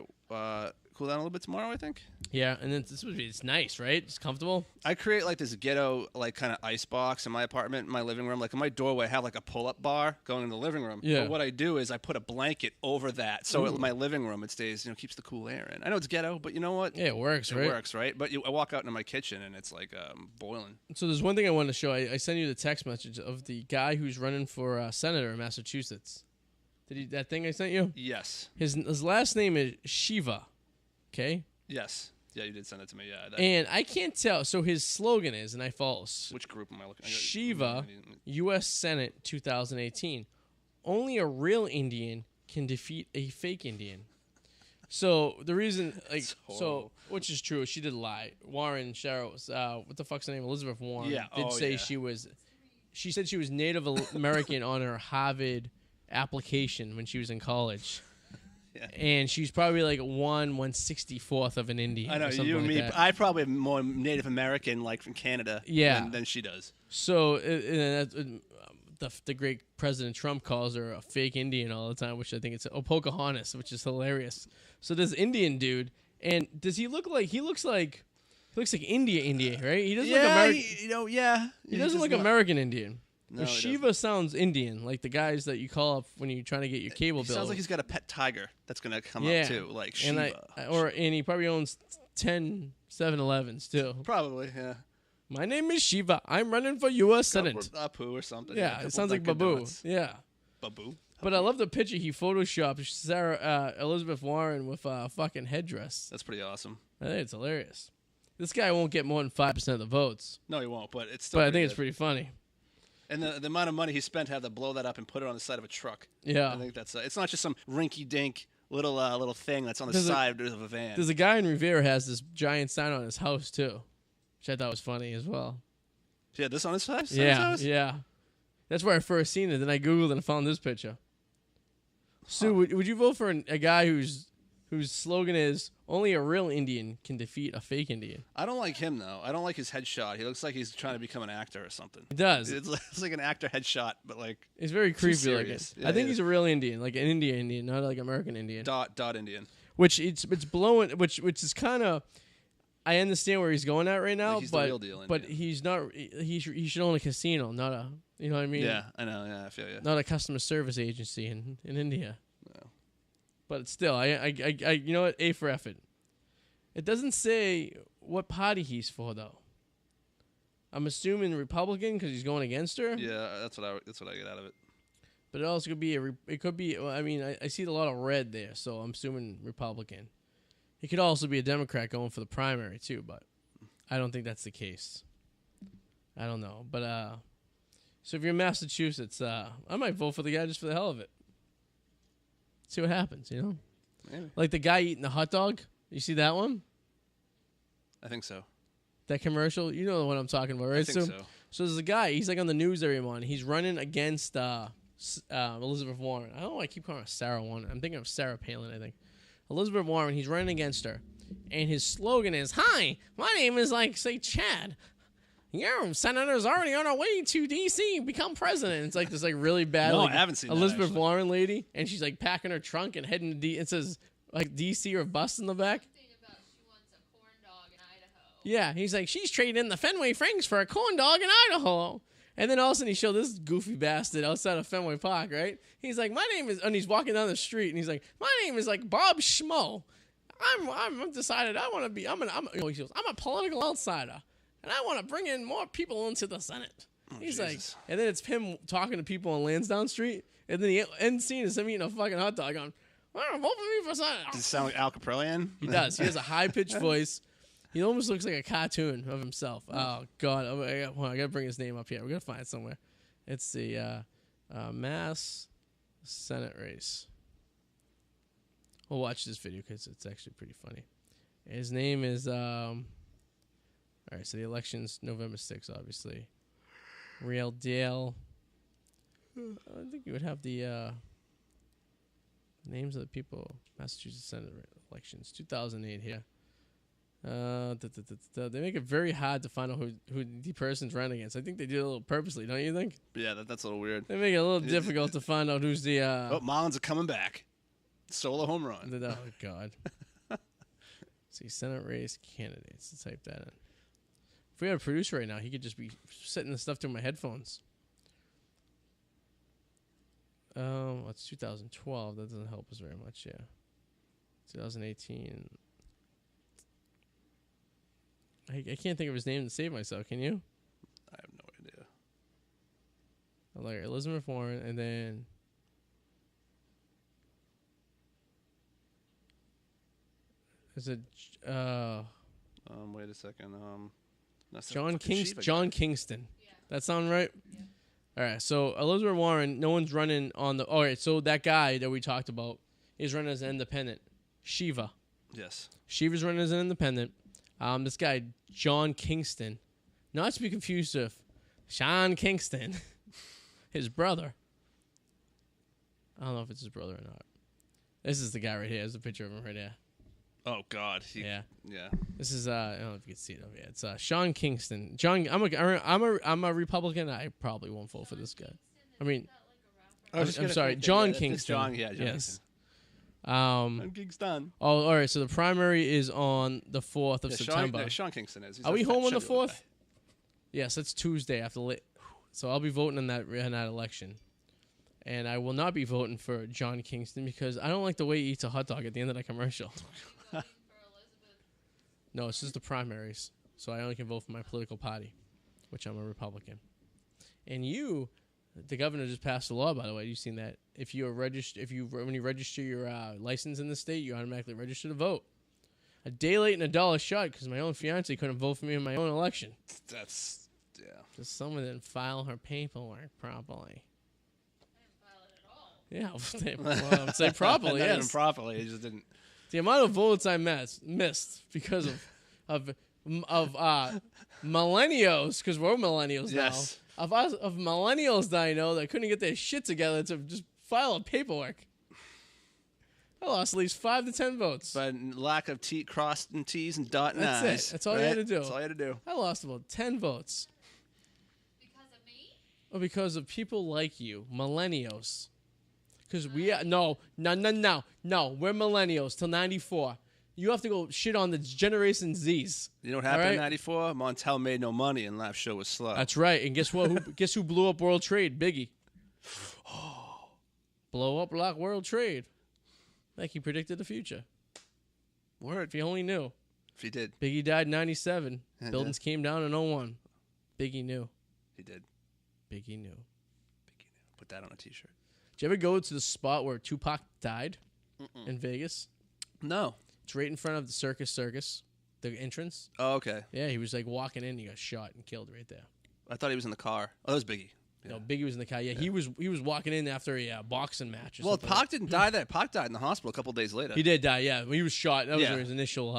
cool down a little bit tomorrow, I think. Yeah, and then it's nice, right? It's comfortable. I create like this ghetto like kind of ice box in my apartment, in my living room. Like in my doorway, I have like a pull-up bar going in the living room. Yeah. But what I do is I put a blanket over that, so in my living room it stays, keeps the cool air in. I know it's ghetto, but you know what? Yeah, it works, It right? works, right? But I walk out into my kitchen and it's like boiling. So there's one thing I wanted to show. I sent you the text message of the guy who's running for senator in Massachusetts. That thing I sent you? Yes. His last name is Shiva. Okay? Yes. Yeah, you did send it to me. Yeah. And I can't tell. So his slogan is, and I false, Which group am I looking at? Shiva, U.S. Senate 2018. Only a real Indian can defeat a fake Indian. So the reason, horrible. which is true, she did lie. Warren Cheryl, what the fuck's her name? Elizabeth Warren Yeah. did say yeah. she said she was Native American on her Harvard application when she was in college. Yeah. And she's probably like 1/164th of an Indian. I know, or something you and like me. that. I probably have more Native American, like from Canada, Yeah. than she does. So the great President Trump calls her a fake Indian all the time, which I think it's Pocahontas, which is hilarious. So this Indian dude, and does he look like he looks like India, right? He doesn't look American. He doesn't look American Indian. No, he Shiva sounds Indian, like the guys that you call up when you're trying to get your cable bill. Sounds like he's got a pet tiger that's gonna come up too, like Shiva. And he probably owns 10 7-Elevens too. Probably, yeah. My name is Shiva. I'm running for U.S. Senate. Apu or something. Yeah, couple it sounds like Dunkin' Babu. Donuts. Yeah. Babu. But I love the picture he photoshopped Elizabeth Warren with a fucking headdress. That's pretty awesome. I think it's hilarious. This guy won't get more than 5% of the votes, No, he won't. But it's still. but I think it's good. pretty funny. And the amount of money he spent to have to blow that up and put it on the side of a truck. Yeah. I think that's. It's not just some rinky-dink little thing that's on the There's a- side of a van. There's a guy in Revere has this giant sign on his house too, which I thought was funny as well. Yeah, this on his house. Yeah. That's where I first seen it. Then I googled and found this picture. Sue, would you vote for a guy whose slogan is "Only a real Indian can defeat a fake Indian"? I don't like him though. I don't like his headshot. He looks like he's trying to become an actor or something. It does. It's like an actor headshot, but like It's very creepy looking. serious. Yeah, I think yeah. he's a real Indian, like an Indian, not like American Indian. dot Indian. Which it's blowing. Which is kind of. I understand where he's going at right now, Like he's the but real deal but Indian. he's not. He should own a casino, not a. You know what I mean? Yeah, I know. Yeah, I feel you. Not a customer service agency in India. No. But still, I you know what? A for effort. It doesn't say what party he's for though. I'm assuming Republican because he's going against her. Yeah, that's what I get out of it. But it also could be it could be. Well, I mean, I see a lot of red there, so I'm assuming Republican. He could also be a Democrat going for the primary too, but I don't think that's the case. I don't know, but So if you're in Massachusetts, I might vote for the guy just for the hell of it. See what happens, you know? Maybe. Like the guy eating the hot dog. You see that one? I think so. That commercial? You know what I'm talking about, right? I think so. So there's a guy. He's like on the news every morning. He's running against Elizabeth Warren. I don't know why I keep calling her Sarah Warren. I'm thinking of Sarah Palin, I think. Elizabeth Warren, he's running against her. And his slogan is, "Hi, my name is, like, say, Chad. Your senator's already on our way to D.C. become president." It's like this like really bad No, like, I haven't seen that, Elizabeth actually. Warren lady. And she's like packing her trunk and heading to D. It says like D.C. or bust in the back. Something about she wants a corn dog in Idaho. Yeah, he's like, she's trading in the Fenway Franks for a corn dog in Idaho. And then all of a sudden he showed this goofy bastard outside of Fenway Park, right? He's like, my name is, and he's walking down the street and he's like, my name is like Bob Schmo. I'm decided I want to be, I'm a political outsider and I want to bring in more people into the Senate. He's Jesus. like, and then it's him talking to people on Lansdowne Street. And then the end scene is him eating a fucking hot dog going, vote for me for Senate. Does it sound like Al Caprellian? He does. He has a high-pitched voice. He almost looks like a cartoon of himself. Oh, God. I got to bring his name up here. We're going to find it somewhere. It's the Mass Senate race. We'll watch this video because it's actually pretty funny. His name is... all right, so the election's November 6th, obviously. Real deal. I think you would have the names of the people. Massachusetts Senate elections, 2008 here. They make it very hard to find out who the person's running against. I think they do it a little purposely, don't you think? Yeah, that's a little weird. They make it a little difficult to find out who's the... Oh, Mullins are coming back. Solo home run. Oh, God. See, Senate race candidates. Let's type that in. If we had a producer right now, he could just be setting the stuff through my headphones. It's 2012. That doesn't help us very much, yeah. 2018. I can't think of his name to save myself. Can you? I have no idea. Like Elizabeth Warren, and then is it Wait a second. That's the John fucking Shiva John guy. Kingston? Yeah. That sound right? Yeah. All right. So Elizabeth Warren, no one's running on the. All right. So that guy that we talked about is running as an independent. Shiva. Yes. Shiva's running as an independent. This guy John Kingston, not to be confused with Sean Kingston, his brother. I don't know if it's his brother or not. This is the guy right here. There's a picture of him right here. Oh God. Yeah. Yeah. This is I don't know if you can see it over here. It's Sean Kingston. I'm a Republican. I probably won't vote for this guy. I mean, I'm sorry, John Kingston. John. Yeah. John yes. Kingston. I'm Kingston. Oh, all right. So the primary is on the 4th of September. Sean Kingston is. He's Are a we fat home on the sugar 4th? guy. Yes, that's Tuesday after late. So I'll be voting in that election. And I will not be voting for John Kingston because I don't like the way he eats a hot dog at the end of that commercial. Voting for Elizabeth. No, it's just the primaries. So I only can vote for my political party, which I'm a Republican. And the governor just passed a law, by the way. You've seen that. If you're when you register your license in the state, you automatically register to vote. A day late and a dollar short because my own fiance couldn't vote for me in my own election. That's yeah. Just someone didn't file her paperwork properly. I didn't file it at all. Yeah, well, I'm saying properly, Not even yes. properly. He just didn't. The amount of votes I missed because of millennials, because we're millennials Yes. now. Of millennials that I know that couldn't get their shit together to just file a paperwork. I lost at least 5 to 10 votes. But lack of crossing T's and dotting That's I's. it. That's all you had to do. That's all you had to do. I lost about 10 votes. Because of me? Well, because of people like you, millennials. Because we are no, we're millennials till 94. You have to go shit on the Generation Z's. You know what happened All in right. '94? Montel made no money and live show was slow. That's right. And guess what? Guess who blew up World Trade? Biggie. Blow up like World Trade. Like he predicted the future. Word. If you only knew. If he did, Biggie died in 97. Yeah, Buildings came down in 01. Biggie knew. he did. Biggie knew. Put that on a T-shirt. Did you ever go to the spot where Tupac died in Vegas? No. It's right in front of the Circus, the entrance. Oh, okay. Yeah, he was like walking in, he got shot and killed right there. I thought he was in the car. Oh, that was Biggie. You know, Biggie was in the car. Yeah, he was walking in after a boxing match. Or Well, something. Pac didn't die there. Pac died in the hospital a couple days later. He did die. Yeah, he was shot. That was Yeah. his initial.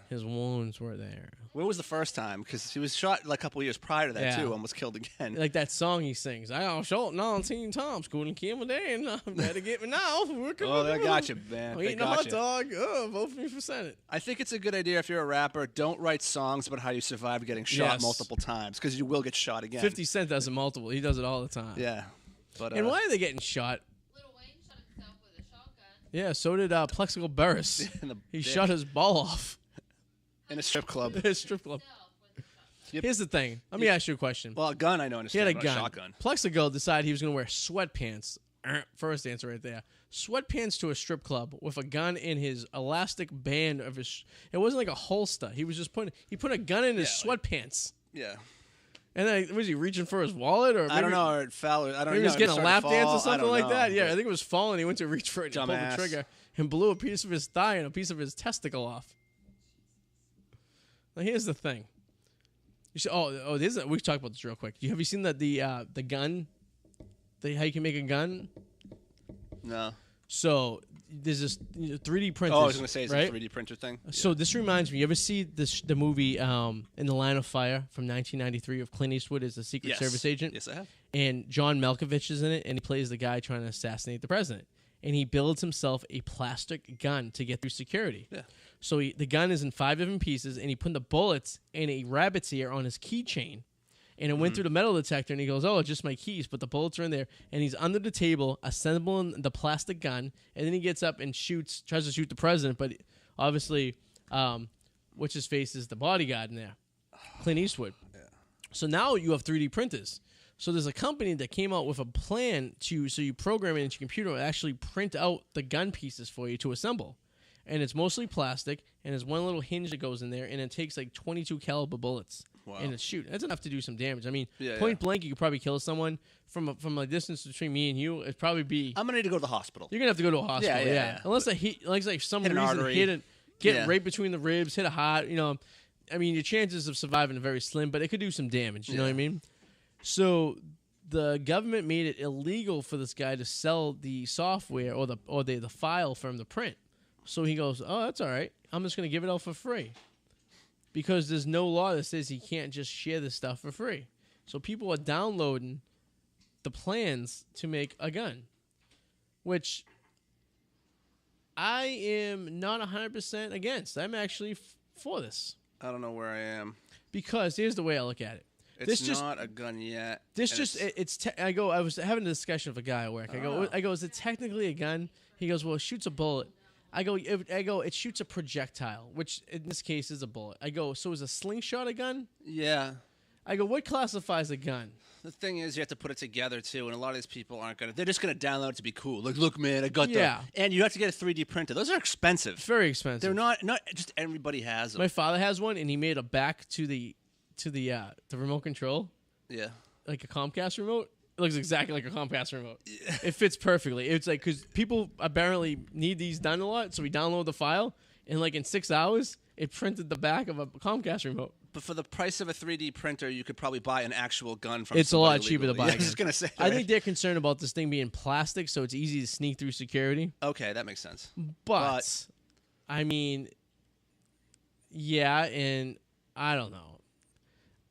His wounds were there. Where was the first time? Because he was shot like a couple years prior to that Yeah. too, and was killed again. Like that song he sings. I got shot 19 times. Couldn't kill me then. Better get me now. Oh, they got you, man. I'm They eating a hot got you. dog. Oh, vote for me for Senate. I think it's a good idea if you're a rapper. Don't write songs about how you survived getting shot Yes. multiple times, because you will get shot again. 50 Cent does it multiple. He does it all the time. Yeah, but And why are they getting shot? Lil Wayne shot himself with a shotgun. Yeah, so did Plexico Burris. in the He dick. shot his ball off in a strip club. at his strip club. Himself with a shotgun. Yep. Here's the thing. Let me ask you a question. Well, a gun I know, He had understand. a but gun. shotgun. Plexico decided he was going to wear sweatpants. First answer right there. Sweatpants to a strip club with a gun in his elastic band of his. It wasn't like a holster. He was just he put a gun in his sweatpants. Yeah, And then was he reaching for his wallet or maybe, I don't know. Or it fell. Or, I don't know. Maybe he was it getting a started lap to dance fall. or I something don't like know, that. Yeah, but- I think it was falling. He went to reach for it. And he pulled Dumbass. the trigger and blew a piece of his thigh and a piece of his testicle off. Now here's the thing. You should, we can talk about this real quick. Have you seen the gun? How you can make a gun? No. So there's this 3D printers. Oh, I was going to say it's right? a 3D printer thing. So this reminds me. You ever see the movie In the Line of Fire from 1993 of Clint Eastwood as a Secret Yes. Service agent? Yes, I have. And John Malkovich is in it, and he plays the guy trying to assassinate the president. And he builds himself a plastic gun to get through security. Yeah. So the gun is in 5 different pieces, and he put the bullets in a rabbit's ear on his keychain. And it went through the metal detector, and he goes, "Oh, it's just my keys," but the bullets are in there. And he's under the table assembling the plastic gun, and then he gets up and tries to shoot the president, but obviously, what's his face is the bodyguard in there, Clint Eastwood. Yeah. So now you have 3D printers. So there's a company that came out with a plan so you program it into your computer and actually print out the gun pieces for you to assemble. And it's mostly plastic, and there's one little hinge that goes in there, and it takes like 22 caliber bullets. Wow. And it's shoot. That's enough to do some damage. I mean, Yeah, point blank, you could probably kill someone from a distance between me and you. It'd probably be I'm going to need to go to the hospital. you're gonna have to go to a hospital. Yeah, Yeah, yeah. Unless like some Hit an reason artery. hit it, get Yeah. right between the ribs, hit a heart. You know, I mean, your chances of surviving are very slim, but it could do some damage. You know what I mean? So the government made it illegal for this guy to sell the software or the file from the print. So he goes, "Oh, that's all right. I'm just gonna give it out for free." Because there's no law that says he can't just share this stuff for free. So people are downloading the plans to make a gun, which I am not 100% against. I'm actually for this. I don't know where I am. Because here's the way I look at it. It's not a gun yet. I was having a discussion with a guy at work. I go, is it technically a gun? He goes, well, it shoots a bullet. I go, it shoots a projectile, which in this case is a bullet. I go, so is a slingshot a gun? Yeah. I go, what classifies a gun? The thing is, you have to put it together too, and a lot of these people aren't gonna. They're just gonna download it to be cool. Like, look, man, I got Yeah. that. And you have to get a 3D printer. Those are expensive. Very expensive. They're not just everybody has them. My father has one, and he made a back to the remote control, Yeah. like a Comcast remote. It looks exactly like a Comcast remote. It fits perfectly. It's like because people apparently need these done a lot, so we download the file, and like in 6 hours, it printed the back of a Comcast remote. But for the price of a 3D printer, you could probably buy an actual gun from. It's a somebody lot cheaper to legally. buy. Yeah, I was just gonna say. I right? think they're concerned about this thing being plastic, so it's easy to sneak through security. Okay, that makes sense. But I mean, yeah, and I don't know.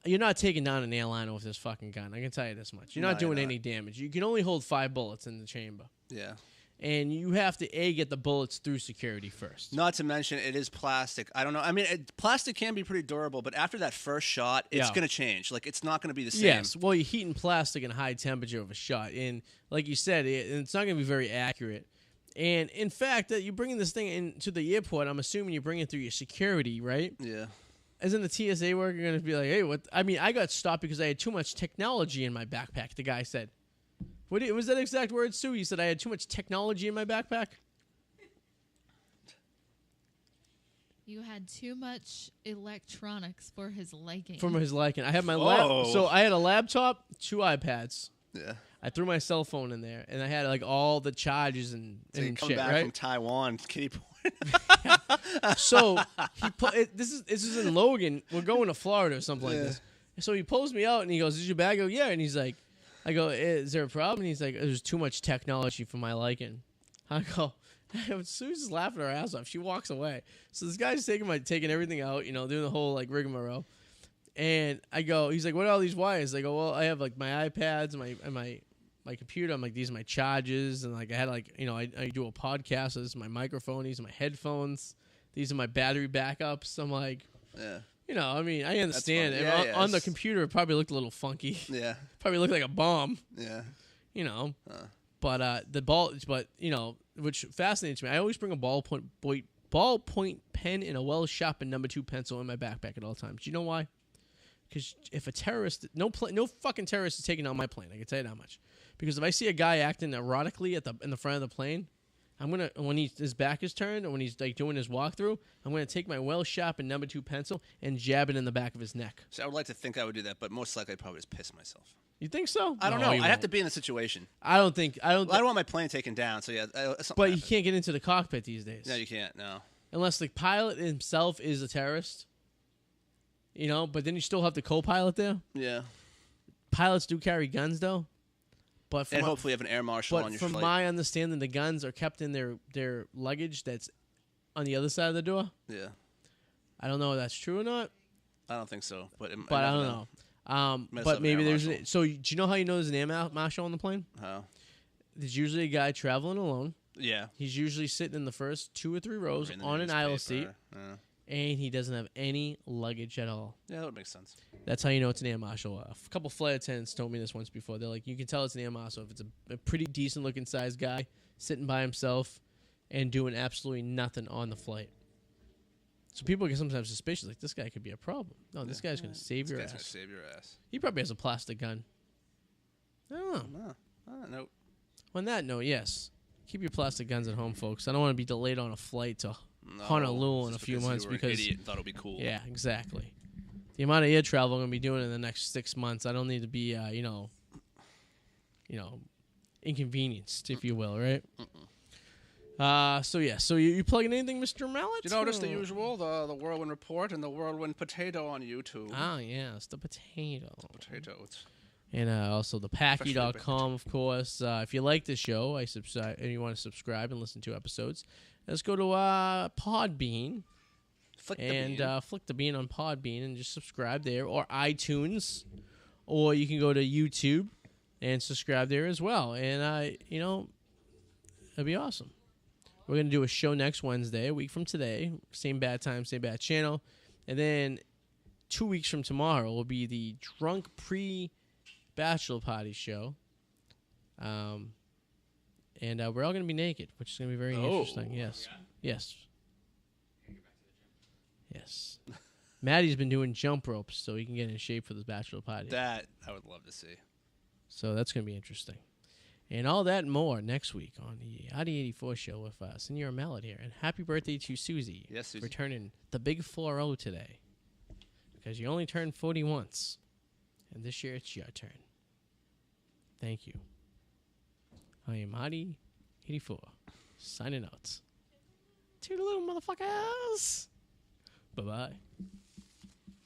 You're not taking down an airliner with this fucking gun. I can tell you this much. You're No, not doing you're not. any damage. You can only hold 5 bullets in the chamber. Yeah. And you have to, get the bullets through security first. Not to mention, it is plastic. I don't know. I mean, plastic can be pretty durable, but after that first shot, it's Yeah. going to change. Like, it's not going to be the same. Yes. Well, you're heating plastic in high temperature of a shot. And like you said, it's not going to be very accurate. And in fact, you bringing this thing into the airport, I'm assuming you bring it through your security, right? Yeah. Isn't the TSA worker going to be like, hey, what? I mean, I got stopped because I had too much technology in my backpack, the guy said. Was that exact word, Sue? He said I had too much technology in my backpack? You had too much electronics for his liking. From his liking. I had my Oh. So I had a laptop, 2 iPads. Yeah. I threw my cell phone in there, and I had like all the charges and Come shit, back right? from Taiwan, kitty porn. So he this is in Logan. We're going to Florida or something like Yeah. this. So he pulls me out and he goes, "Is your bag?" I go, "Yeah." And he's like, I go, is there a problem? And he's like, there's too much technology for my liking. I go, Sue's laughing her ass off. She walks away. So this guy's taking everything out, you know, doing the whole like rigmarole. And I go, he's like, what are all these wires? I go, well, I have like my iPads and my computer. I'm like, these are my charges. And like I had like, you know, I do a podcast. So this is my microphone. These are my headphones. These are my battery backups. I'm like, Yeah. you know, I mean, I understand. funny. And Yeah, on the computer, it probably looked a little funky. Yeah. Probably looked like a bomb, Yeah. you know. Huh. But you know, which fascinates me. I always bring a ballpoint pen and a well-sharpened number 2 pencil in my backpack at all times. Do you know why? Because if a terrorist, no fucking terrorist is taking out my plane. I can tell you that much. Because if I see a guy acting erotically in the front of the plane, I'm gonna, when his back is turned or when he's like doing his walkthrough, I'm gonna take my well-sharpened number 2 pencil and jab it in the back of his neck. So I would like to think I would do that, but most likely I'd probably just piss myself. You think so? I don't No, know. you I have won't. to be in the situation. I don't. Well, I don't want my plane taken down, so yeah. But you can't get into the cockpit these days. No, you can't. No. Unless the pilot himself is a terrorist. You know, but then you still have the co-pilot there. Yeah. Pilots do carry guns, though. But And hopefully you have an air marshal on your from flight. my understanding, the guns are kept in their luggage that's on the other side of the door. Yeah. I don't know if that's true or not, I don't think so, but but I don't know. Mess But up maybe air there's... marshal. So do you know how you know there's an air marshal on the plane? How? There's usually a guy traveling alone. Yeah. He's usually sitting in the first 2 or 3 rows Reading the on an aisle seat, newspaper. Yeah. and he doesn't have any luggage at all. Yeah, that would make sense. That's how you know it's an air marshal. A couple flight attendants told me this once before. They're like, you can tell it's an air marshal if it's a pretty decent looking sized guy sitting by himself and doing absolutely nothing on the flight. So people get sometimes suspicious, like this guy could be a problem. No, this guy's gonna save This your guy's gonna ass. save your ass. He probably has a plastic gun. I don't know. No. No. On that note, yes, keep your plastic guns at home, folks. I don't want to be delayed on a flight to No. Honolulu in a Just few months you were an because idiot and thought it would be cool. yeah, exactly. The amount of air travel I'm gonna be doing in the next 6 months, I don't need to be, inconvenienced, if you will, right? So yeah, so you plugging anything, Mr. Mallet? You notice the usual, the Whirlwind Report and the Whirlwind Potato on YouTube. Ah, yes, the potato. Potatoes. And also the Freshly Packy.com, of course. If you like the show, and you want to subscribe and listen to episodes, let's go to Podbean. Flick the And bean. flick the bean on Podbean and just subscribe there, or iTunes, or you can go to YouTube and subscribe there as well. And it'll be awesome. We're gonna do a show next Wednesday, a week from today, same bad time, same bad channel, and then 2 weeks from tomorrow will be the drunk pre-bachelor party show. And we're all gonna be naked, which is gonna be very interesting. Yes, yes. Yes. Maddie's been doing jump ropes so he can get in shape for the bachelor party. That I would love to see. So that's going to be interesting. And all that and more next week on the Arty 84 show with Senora Mallet here. And happy birthday to Susie. Yes, Susie. For turning the big 4-0 today. Because you only turned 40 once. And this year it's your turn. Thank you. I am Arty 84. Signing out. Toodaloo, motherfuckers. Bye-bye.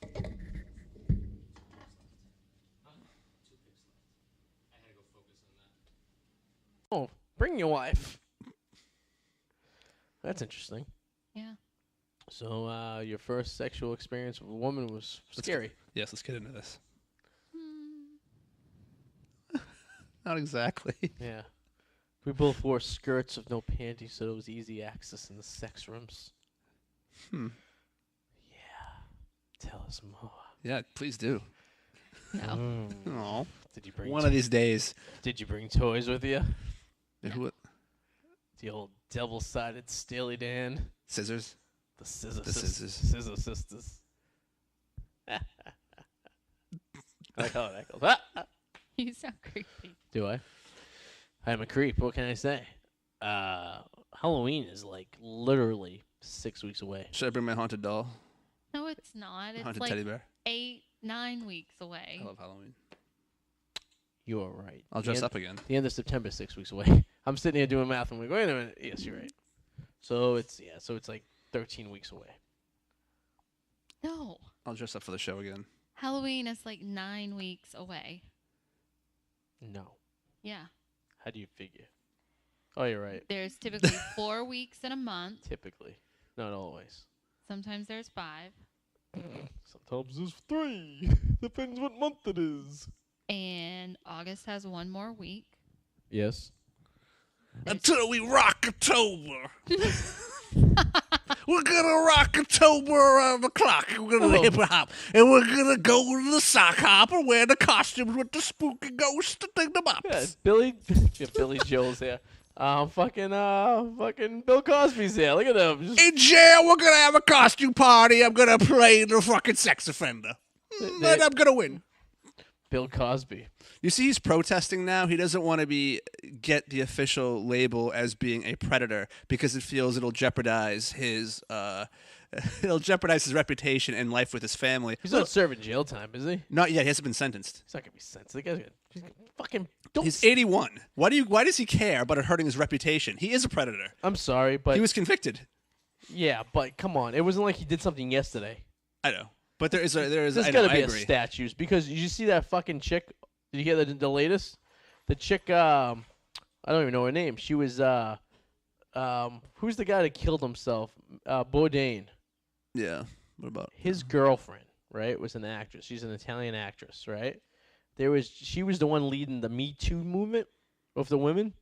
2 picks left. I had to go focus on that. Oh, bring your wife. That's interesting. Yeah. So, your first sexual experience with a woman was scary. Yes, let's get into this. Not exactly. Yeah. We both wore skirts with no panties, so it was easy access in the sex rooms. Hmm. Yeah. Tell us more. Yeah, please do. No. Oh, Did you bring one of these days. Did you bring toys with you? Who? The old double-sided Steely Dan. Scissors. The scissor The sisters. scissors. Scissor sisters. I like how that goes. Ah! You sound creepy. Do I? I'm a creep. What can I say? Halloween is like literally 6 weeks away. Should I bring my haunted doll? No, it's not. It's Haunted like teddy bear? 8-9 weeks away. I love Halloween. You are right. I'll dress up again. The end of September, 6 weeks away. I'm sitting here doing math. I'm like, wait a minute. Yes, you're right. So it's like 13 weeks away. No. I'll dress up for the show again. Halloween is like 9 weeks away. No. Yeah. How do you figure? Oh, you're right. There's typically 4 weeks in a month. Typically. Not always. Sometimes there's 5. Sometimes there's 3. Depends what month it is. And August has 1 more week. Yes. Until we rock October. We're gonna rock October around the clock. We're gonna hip hop, and we're gonna go to the sock hop and wear the costumes with the spooky ghosts to take the bops. Yeah, Billy Joel's here. Fucking Bill Cosby's here. Look at them. Just, In jail, we're gonna have a costume party. I'm gonna play the fucking sex offender, and I'm gonna win. Bill Cosby. You see, he's protesting now. He doesn't want to get the official label as being a predator because it feels it'll jeopardize his reputation and life with his family. He's not serving jail time, is he? Not yet. He hasn't been sentenced. He's not gonna be sentenced. The guy's gonna fucking don't. He's 81. Why does he care about it hurting his reputation? He is a predator. I'm sorry, but He was convicted. yeah, but come on. It wasn't like he did something yesterday. I know, but there is. There's I gotta be agree. statues because you see that fucking chick. Did you hear the latest? The chick. I don't even know her name. She was. Who's the guy that killed himself? Bourdain. Yeah. What about His girlfriend, right, was an actress. She's an Italian actress, right? She was the one leading the Me Too movement of the women.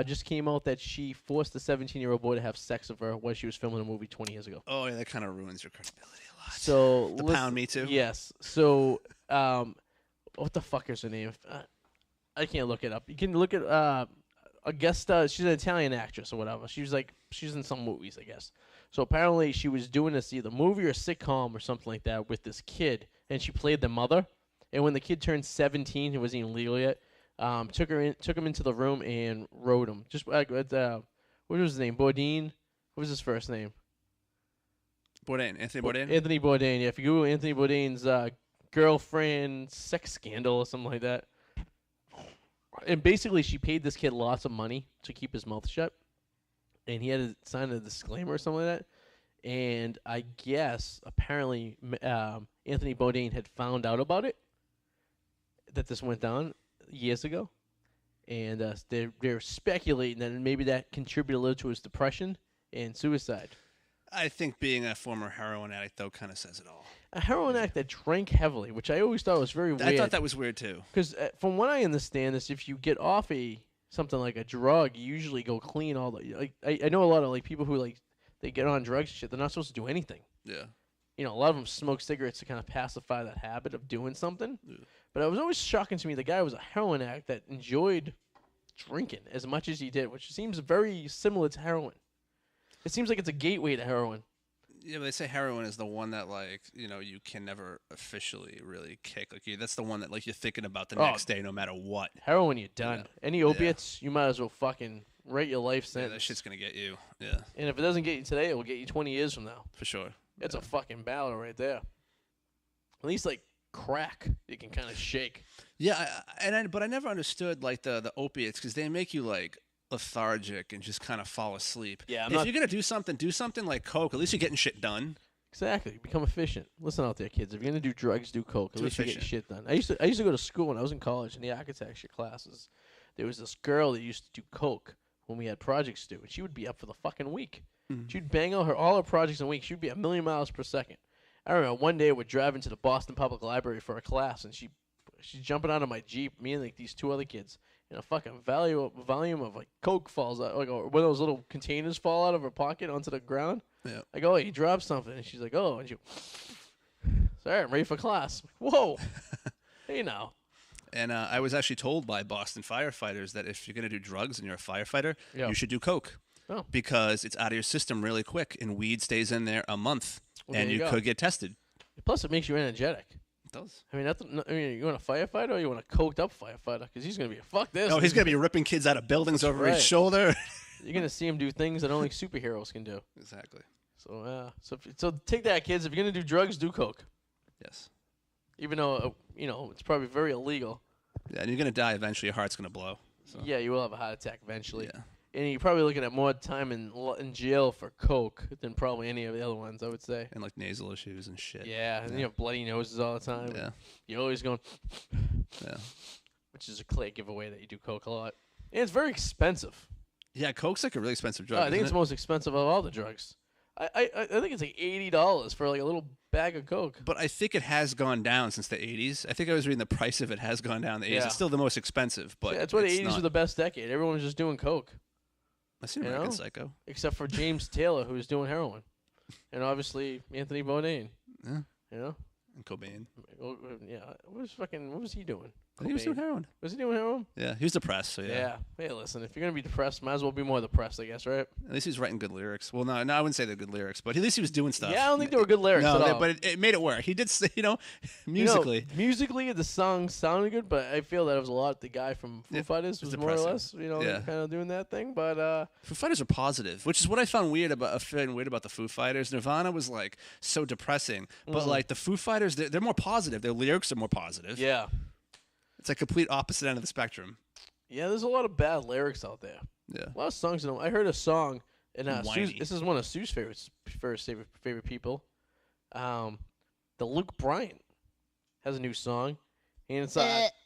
Just came out that she forced the 17-year-old boy to have sex with her while she was filming a movie 20 years ago. Oh, yeah, that kind of ruins your credibility a lot. So The pound Me Too? Yes. So, what the fuck is her name? I can't look it up. You can look at a guest. She's an Italian actress or whatever. She's in some movies, I guess. So apparently she was doing this either movie or sitcom or something like that with this kid, and she played the mother. And when the kid turned 17, it wasn't even legal yet. Took him into the room and wrote him. Just what was his name? Bourdain. What was his first name? Bourdain. Anthony Bourdain? Anthony Bourdain. Yeah, if you Google Anthony Bourdain's girlfriend sex scandal or something like that. And basically, she paid this kid lots of money to keep his mouth shut, and he had to sign a disclaimer or something like that. And I guess apparently Anthony Bourdain had found out about it, that this went down years ago, and they're speculating that maybe that contributed a little to his depression and suicide. I think being a former heroin addict, though, kind of says it all. A heroin addict that drank heavily, which I always thought was very weird. I thought that was weird, too. Because from what I understand is if you get off something like a drug, you usually go clean all the... I know a lot of people who they get on drugs and shit, they're not supposed to do anything. Yeah. You know, a lot of them smoke cigarettes to kind of pacify that habit of doing something. Yeah. But it was always shocking to me the guy was a heroin addict that enjoyed drinking as much as he did, which seems very similar to heroin. It seems like it's a gateway to heroin. Yeah, but they say heroin is the one that, you can never officially really kick. That's the one that, you're thinking about the next day no matter what. Heroin, you're done. Yeah. Any opiates, you might as well fucking write your life Yeah, sentence. that shit's going to get you. Yeah, And if it doesn't get you today, it will get you 20 years from now. for sure. It's a fucking battle right there. At least, crack, you can kind of shake. Yeah, but I never understood, the opiates because they make you, lethargic and just kind of fall asleep. Yeah, if you're going to do something like coke. At least you're getting shit done. Exactly. Become efficient. Listen out there, kids. If you're going to do drugs, do coke. At Too least you get efficient. shit done. I used to go to school when I was in college in the architecture classes. There was this girl that used to do coke when we had projects due, and she would be up for the fucking week. Mm-hmm. She'd bang out all her projects in a week. She'd be 1,000,000 miles per second. I remember one day we're driving to the Boston Public Library for a class, and she's jumping out of my Jeep, me and these 2 other kids, and a fucking volume of coke falls out, one of those little containers fall out of her pocket onto the ground. Yeah. I go, hey, you dropped something, and she's like, oh, and she, sorry, I'm ready for class. Whoa, hey now. And I was actually told by Boston firefighters that if you're going to do drugs and you're a firefighter, Yeah. you should do coke. Oh. Because it's out of your system really quick, and weed stays in there a month, Well, and there you you go. could get tested. Plus, it makes you energetic. It does. I mean, you want a firefighter or you want a coked up firefighter? Because he's gonna be fuck this. Oh, he's going to be ripping kids out of buildings over his right. shoulder. You're gonna see him do things that only superheroes can do. Exactly. So, so take that, kids. If you're gonna do drugs, do coke. Yes. Even though it's probably very illegal. Yeah, and you're going to die eventually. Your heart's going to blow. So. Yeah, you will have a heart attack eventually. Yeah. And you're probably looking at more time in jail for coke than probably any of the other ones, I would say. And nasal issues and shit. Yeah, and you have bloody noses all the time. Yeah. You're always going. Yeah. which is a clear giveaway that you do coke a lot. And it's very expensive. Yeah, coke's like a really expensive drug. I think isn't it's it? the most expensive of all the drugs. I think it's like $80 for like a little bag of coke. But I think it has gone down since the 80s. I think I was reading the price of it has gone down in the 80s. Yeah. It's still the most expensive, but Yeah, that's why the it's 80s not. were the best decade. Everyone was just doing coke, I seen you American know? Psycho. except for James Taylor, who was doing heroin, and obviously Anthony Bourdain. Yeah. You know, And Cobain. Well, yeah. What was he doing? I think he was doing Cobain. heroin. Was he doing heroin? Yeah, he was depressed, so yeah. Hey, listen, if you're gonna be depressed, might as well be more depressed, I guess, right? At least he's writing good lyrics. Well, no, I wouldn't say they're good lyrics, but at least he was doing stuff. Yeah, I don't think they were good lyrics No, at all. but it made it work. He did, say, You know, musically. musically, the song sounded good, but I feel that it was a lot. The guy from Foo Yeah, Fighters was it's more or depressing. less, Yeah. kind of doing that thing. But Foo Fighters are positive, which is what I found weird about the Foo Fighters. Nirvana was like so depressing, but like the Foo Fighters, they're more positive. Their lyrics are more positive. yeah, It's like complete opposite end of the spectrum. yeah, there's a lot of bad lyrics out there. Yeah. A lot of songs. I heard a song, and Whiny. this is one of Sue's favorite people. The Luke Bryan has a new song, and it's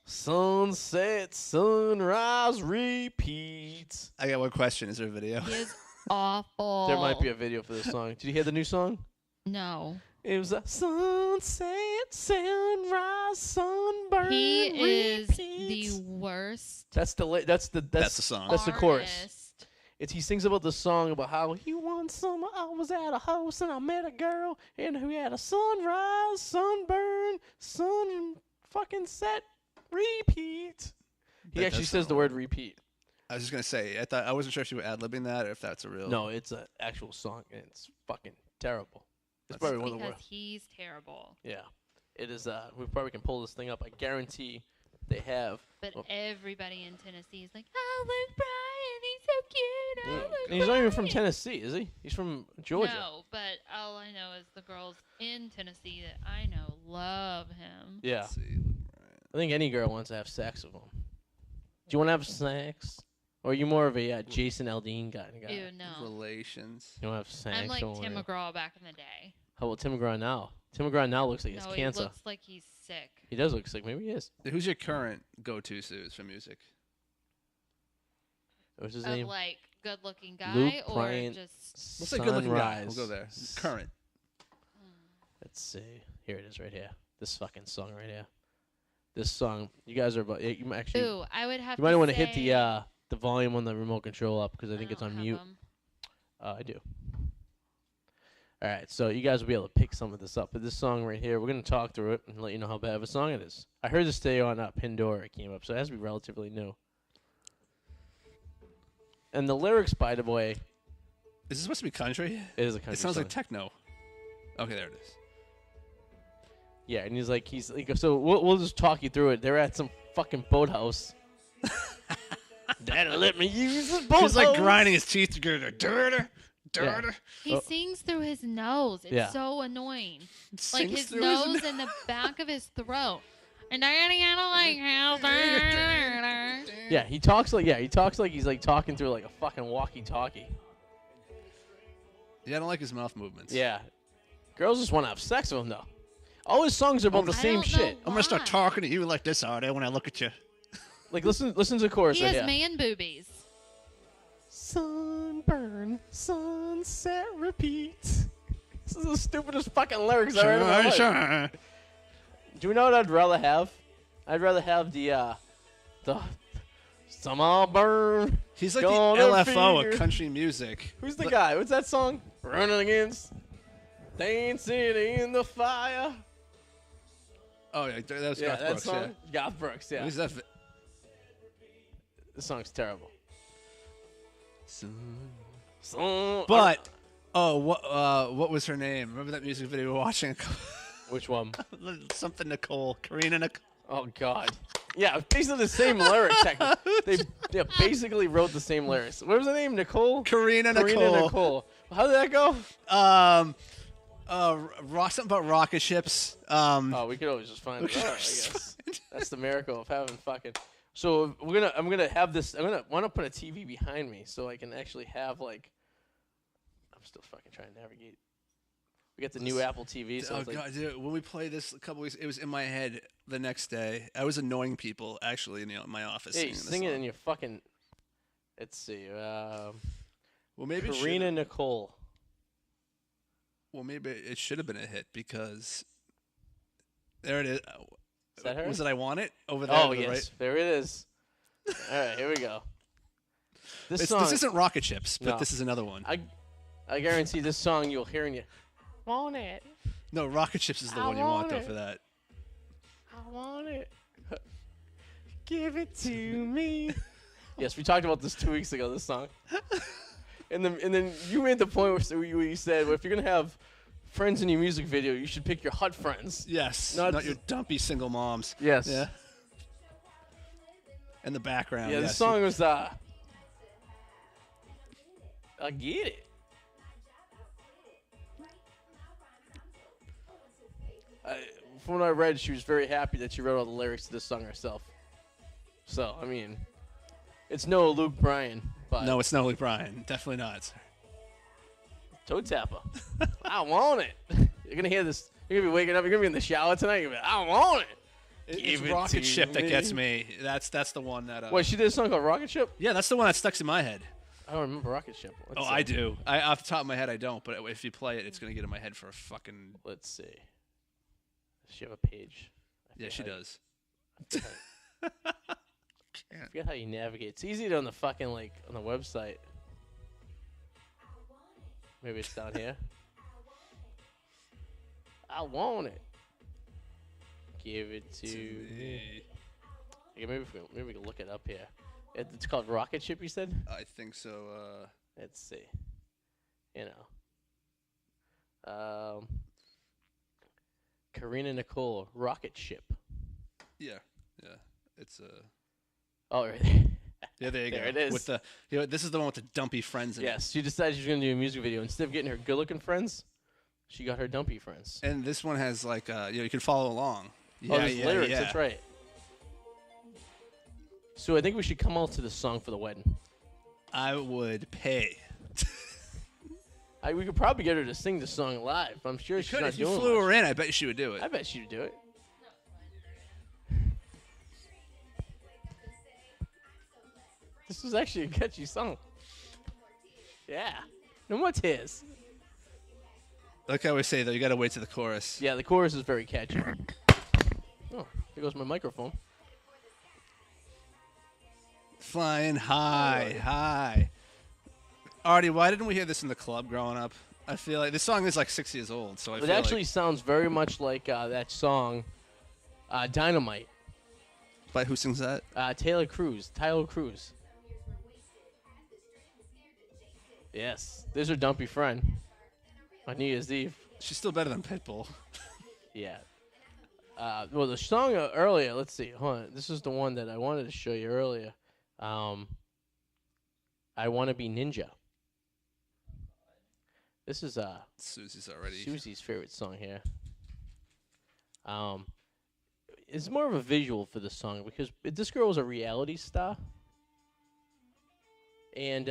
sunset, sunrise, repeats. I got one question. Is there a video? He is awful. There might be a video for this song. Did you hear the new song? No. It was a sunset, sunrise, sunburn. He is repeats. the worst. That's the song. That's the chorus. artist. He sings about the song about how he one summer I was at a house and I met a girl and who had a sunrise, sunburn, sun fucking set, repeat. He That actually does says sound the word repeat. I was just gonna say. I wasn't sure if you were ad-libbing that or if that's a real. No, it's an actual song and it's fucking terrible. It's That's probably one of the Because worst. he's terrible. Yeah, it is. We probably can pull this thing up. I guarantee they have. But Oh. everybody in Tennessee is like, oh, Luke Bryan, he's so cute. Oh, Luke And he's not even from Bryan." Tennessee, is he? He's from Georgia. No, but all I know is the girls in Tennessee that I know love him. Yeah, Let's see. I think any girl wants to have sex with him. Do you want to have sex, or are you more of a Jason Aldean guy? Ew, no. Relations. You want to have sex? I'm like or Tim whatever? McGraw back in the day. How about Tim McGraw now? Tim McGraw now looks like he has No, cancer. he looks like he's sick. He does look sick. Maybe he is. Who's your current go-to Suze for music? What's his Of name? like good-looking guy Luke or Bryant. just Let's say good-looking guy. Sunrise. We'll go there. Current. Let's see. Here it is, right here. This fucking song right here. This song. You guys are about. You might actually. Ooh, I would have You might to want to hit say- the volume on the remote control up because I think it's don't on have mute. 'em. I do. All right, so you guys will be able to pick some of this up. But this song right here, we're going to talk through it and let you know how bad of a song it is. I heard this today on Pandora. It came up, so it has to be relatively new. And the lyrics, by the way, Is this supposed to be country? it is a country It sounds song. like techno. Okay, there it is. Yeah, and he's like, so we'll just talk you through it. They're at some fucking boathouse. Daddy let me use this boathouse. He's like grinding his teeth together. Dirter. He Oh. sings through his nose. It's Yeah. so annoying. Like Sings his through nose and the back of his throat. And Daddy had a like Yeah, he talks like he's like talking through like a fucking walkie-talkie. Yeah, I don't like his mouth movements. Yeah, girls just want to have sex with him though. All his songs are about the I same don't know shit. I'm gonna start why. talking to you like this, Arty, when I look at you. Like listen to the chorus He right has here. man boobies. Sunburn, sunset, repeat. This is the stupidest fucking lyrics I heard in my life. Do you know what I'd rather have? I'd rather have the summer burn. He's like Gonna the LFO figure. of country music. Who's the guy? What's that song? Running against, dancing in the fire. Oh yeah, that was Yeah, Garth that Brooks. song. Garth Brooks. Yeah. Yeah, Who's that? this song's terrible. So, But what was her name? Remember that music video we were watching? which one? Something Nicole, Karina Nicole. Oh God. Yeah, basically the same lyrics. They basically wrote the same lyrics. What was the name? Nicole. Karina Karina Nicole. How did that go? Something about rocket ships. Oh, we could always just find it out, I guess. That's the miracle of having fucking. So I'm gonna have this. I'm gonna want to put a TV behind me so I can actually have like. I'm still fucking trying to navigate. We got the new Apple TV, so Oh it's like, god, dude! When we played this a couple weeks, it was in my head the next day. I was annoying people actually in my office. hey, singing this sing it song. in your fucking. Let's see. Well, maybe it Karina should've- Nicole. Well, maybe it should have been a hit because there it is. Is that her? Was it I Want It over there? Oh to the yes, right? there it is. All right, here we go. This This song. isn't Rocket Chips, but No. this is another one. I guarantee this song you'll hear in you. Want it? No, Rocket Chips is the I one you want want though it. for that. I want it. Give it to me. Yes, we talked about this 2 weeks ago. This song. And then you made the point where you said, well, if you're gonna have friends in your music video, you should pick your hot friends. Yes, Not- not your dumpy single moms. Yes. Yeah. In the background. Yeah, yes. this song was I get it. From what I read, she was very happy that she wrote all the lyrics to this song herself. So, I mean, it's no Luke Bryan, but No, it's not Luke Bryan. Definitely not. Toe Tapper. I want it. You're gonna hear this. You're gonna be waking up. You're gonna be in the shower tonight. You're gonna be like, I want it. It's Give it Rocket to Ship that me. gets me. That's the one that. Wait, she did a song called Rocket Ship? Yeah, that's the one that sticks in my head. I don't remember Rocket Ship. Let's Oh, see. I do. Off the top of my head, I don't. But if you play it, it's gonna get in my head for a fucking. Let's see. Does she have a page? Yeah, she does. I forget how you navigate. It's easy on the fucking on the website. Maybe it's down here. I want it. Give it to me. Yeah, maybe we can look it up here. It's called Rocket Ship, you said? I think so. Let's see. You know. Karina Nicole, Rocket Ship. Yeah. It's Oh, right there. Yeah, there you There go. it is. With the, this is the one with the dumpy friends in it. Yes, she decided she was going to do a music video. Instead of getting her good-looking friends, she got her dumpy friends. And this one has you can follow along. Yeah, Oh, there's yeah, lyrics. yeah. That's right. So I think we should come out to the song for the wedding. I would pay. We could probably get her to sing the song live. I'm sure she's not If you doing flew much. her in, I bet she would do it. I bet she'd do it. This is actually a catchy song. Yeah. No more tears. Like I always say, though, you got to wait to the chorus. Yeah, the chorus is very catchy. Oh, here goes my microphone. Flying high, high. Artie, why didn't we hear this in the club growing up? I feel like this song is like 6 years old, so I It feel actually like. sounds very much like that song, Dynamite. But who sings that? Tyler Cruz. Yes, there's her dumpy friend on New Year's Eve. She's still better than Pitbull. Yeah. Well, the song earlier, let's see. Hold on. This is the one that I wanted to show you earlier. I Want to Be Ninja. This is Susie's already. Susie's favorite song here. It's more of a visual for the song because this girl was a reality star. And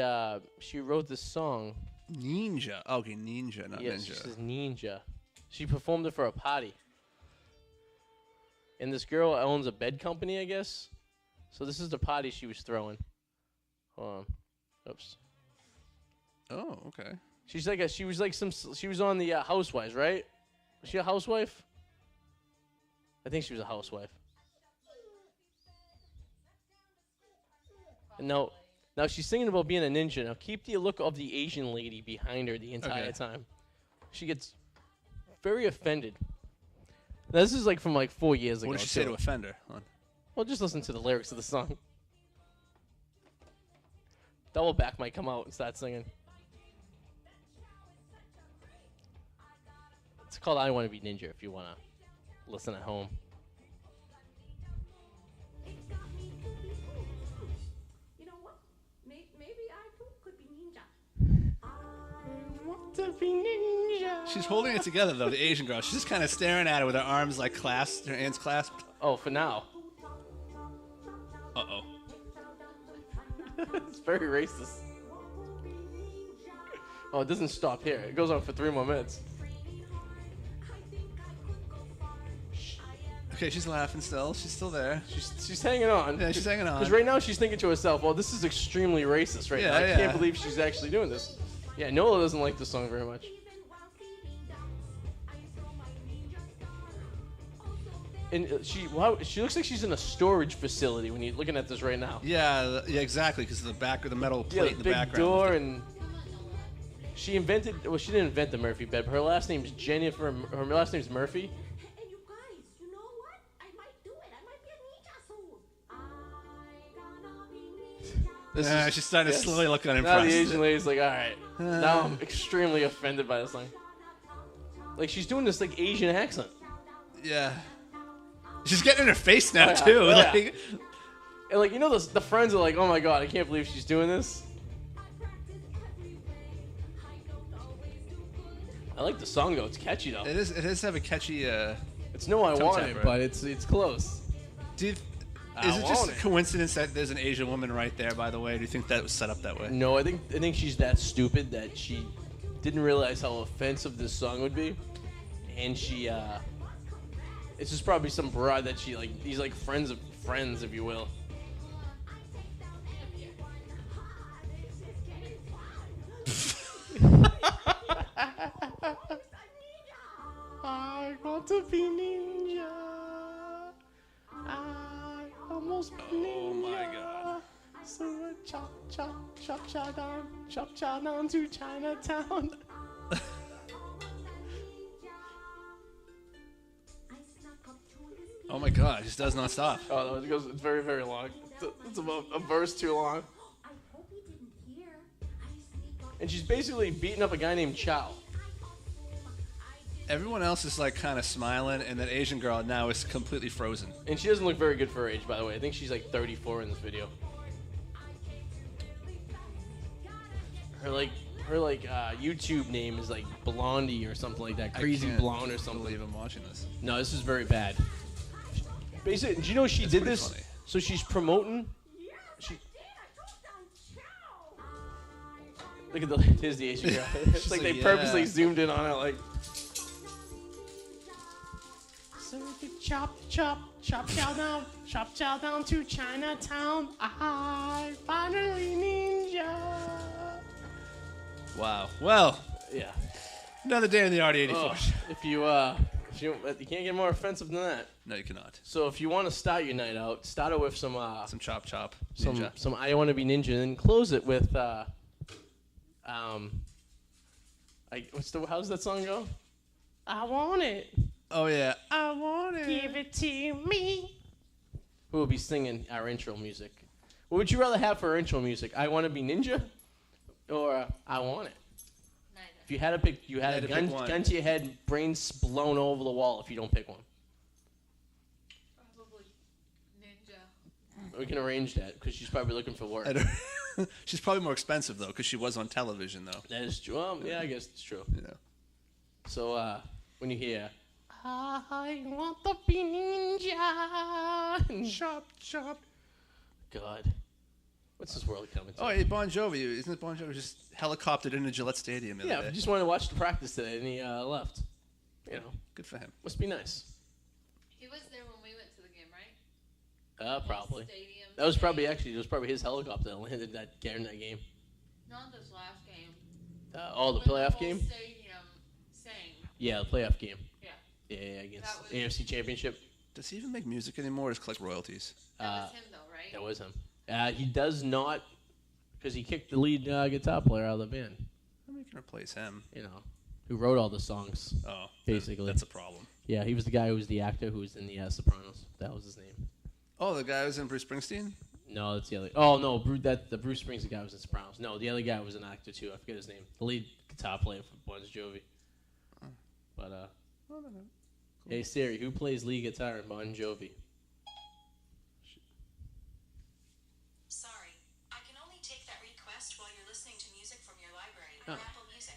she wrote this song. Ninja. Okay, Ninja, not Yes, Ninja. she says Ninja. She performed it for a party. And this girl owns a bed company, I guess. So this is the party she was throwing. Hold on. Oops. Oh, okay. She was on the Housewives, right? Was she a housewife? I think she was a housewife. And now she's singing about being a ninja. Now keep the look of the Asian lady behind her the entire time. She gets very offended. Now, this is from 4 years ago. What did she say too. to offend her? Hold on. Well, just listen to the lyrics of the song. Double back might come out and start singing. It's called I Want to Be Ninja if you want to listen at home. You know what? Maybe I too could be ninja. I want to be ninja. She's holding it together, though, the Asian girl. She's just kind of staring at it with her arms clasped, her hands clasped. Oh, for now. Uh-oh. It's very racist. Oh, it doesn't stop here. It goes on for 3 more minutes. Okay, she's laughing still. She's still there. She's hanging on. Yeah, she's hanging on. Because right now she's thinking to herself, well, this is extremely racist right now. I can't believe she's actually doing this. Yeah, Nola doesn't like this song very much. And she looks like she's in a storage facility when you're looking at this right now. Yeah, exactly, because of the back of the metal plate in the big background. door, and she invented. Well, she didn't invent the Murphy bed, but her last name's Jennifer. Her last name's Murphy. And you guys, you know what? I might do it. I might be a ninja soon. I gonna be ninja. She's starting to slowly look Now unimpressed. the Asian lady's like, all right. Now I'm extremely offended by this song. Like she's doing this like Asian accent. Yeah. She's getting in her face now, Yeah, too. yeah. Like, And like, you know, the friends are like, oh my god, I can't believe she's doing this. I like the song though. It's catchy though. it does have a catchy... It's No I Tone Want temper. It, but it's close. Is I it just want a it. coincidence that there's an Asian woman right there, by the way? Do you think that was set up that way? No, I think she's that stupid that she didn't realize how offensive this song would be, and she it's just probably some broad that she like. These like friends of friends, if you will. I want to be ninja. I almost be ninja. Oh my god. So chop, chop, chop, chop down to Chinatown. Oh my god, it just does not stop. Oh, no, it's very, very long. It's about a verse too long. I hope he didn't hear. I sneak up. And she's basically beating up a guy named Chow. Everyone else is like kind of smiling, and that Asian girl now is completely frozen. And she doesn't look very good for her age, by the way. I think she's like 34 in this video. Her YouTube name is like Blondie or something like that. Crazy I can't Blonde or something. believe I'm watching this. No, this is very bad. Basically, do you know she did pretty this? funny. So she's promoting. Yes, She I did. I took down Chow. look at the here's the Asian girl. It's She's like like, they yeah. purposely zoomed in on it, like. So chop, chop, chop chow down to Chinatown. I finally ninja. Wow. Well, Yeah. another day in the Arty 84. Oh, if you you can't get more offensive than that. No, you cannot. So if you want to start your night out, start it with some Some chop chop. some Ninja. I Want to Be Ninja, and then close it with how's that song go? I want it. Oh yeah. I want it. Give it to me. Who will be singing our intro music? What would you rather have for our intro music? I Want to Be Ninja, or I Want It? Neither. If you had to pick, you had Had a to gun, pick one. gun to your head, brains blown over the wall. If you don't pick one, Probably ninja. we can arrange that because she's probably looking for work. I don't- She's probably more expensive though, because she was on television though. That is true. Yeah, I guess it's true. You know. So when you hear, I want to be ninja, and chop chop. God, what's this world coming to? Oh, hey, Bon Jovi. Isn't it Bon Jovi just helicoptered into Gillette Stadium the yeah, other I day? just wanted to watch the practice today, and he left. You know, Good for him. must be nice. He was there when we went to the game, right? Probably. Stadium That was probably thing. it was probably his helicopter that landed that during that game. Not this last game. The When playoff whole game. Stadium sang. Yeah, the playoff game. Yeah. Yeah, against That was- AFC Championship. Does he even make music anymore or just collect royalties? That was him though, right? That was him. He does not, because he kicked the lead guitar player out of the band. How many can replace him? You know, who wrote all the songs. Oh, Basically. That's a problem. Yeah, he was the guy who was the actor who was in the Sopranos. That was his name. Oh, the guy who was in Bruce Springsteen? No, that's the other. Oh no, the Bruce Springsteen guy was in Sopranos. No, the other guy was an actor too. I forget his name. The lead guitar player for Bon Jovi. But Oh, no. hey Siri, who plays lead guitar in Bon Jovi? Sorry, I can only take that request while you're listening to music from your library Oh. on Apple Music.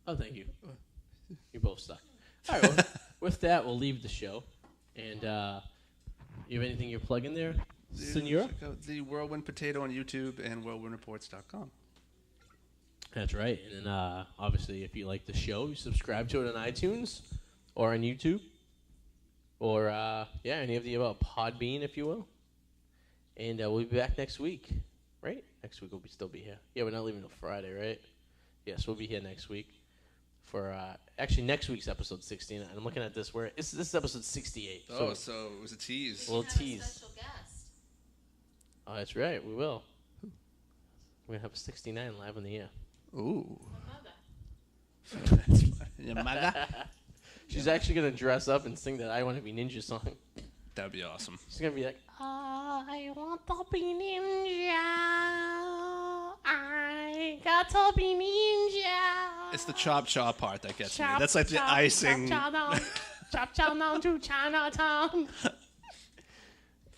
Oh, thank you. You both suck. All right, well, with that, we'll leave the show. And you have anything you're plugging there, Senor? Check out the Whirlwind Potato on YouTube and whirlwindreports.com. That's right. And then, obviously, if you like the show, you subscribe to it on iTunes or on YouTube. or any of the above. Podbean, if you will. And we'll be back next week, right? Next week we'll still be here. Yeah, we're not leaving till Friday, right? Yes, we'll be here next week for actually next week's episode 69. I'm looking at this where this is episode 68. So it was a tease. A little We have tease. A special guest. Oh, that's right. We will. We're gonna have a 69 live on the air. Ooh. My mother. That's fine. Your mother? She's actually gonna dress up and sing that "I Want to Be Ninja" song. That'd be awesome. She's gonna be like, "I want to be ninja. I got to be ninja." It's the chop chop part that gets me. Chop, That's like the chop, icing. Chop down, chop down to Chinatown.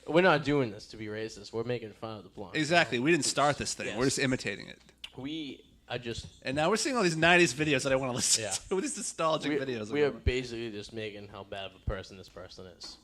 We're not doing this to be racist. We're making fun of the blonde. Exactly. We didn't start this thing. Yes. We're just imitating it. We are just. And now we're seeing all these 90s videos that I want to listen Yeah. to. These nostalgic videos. We are basically just making how bad of a person this person is.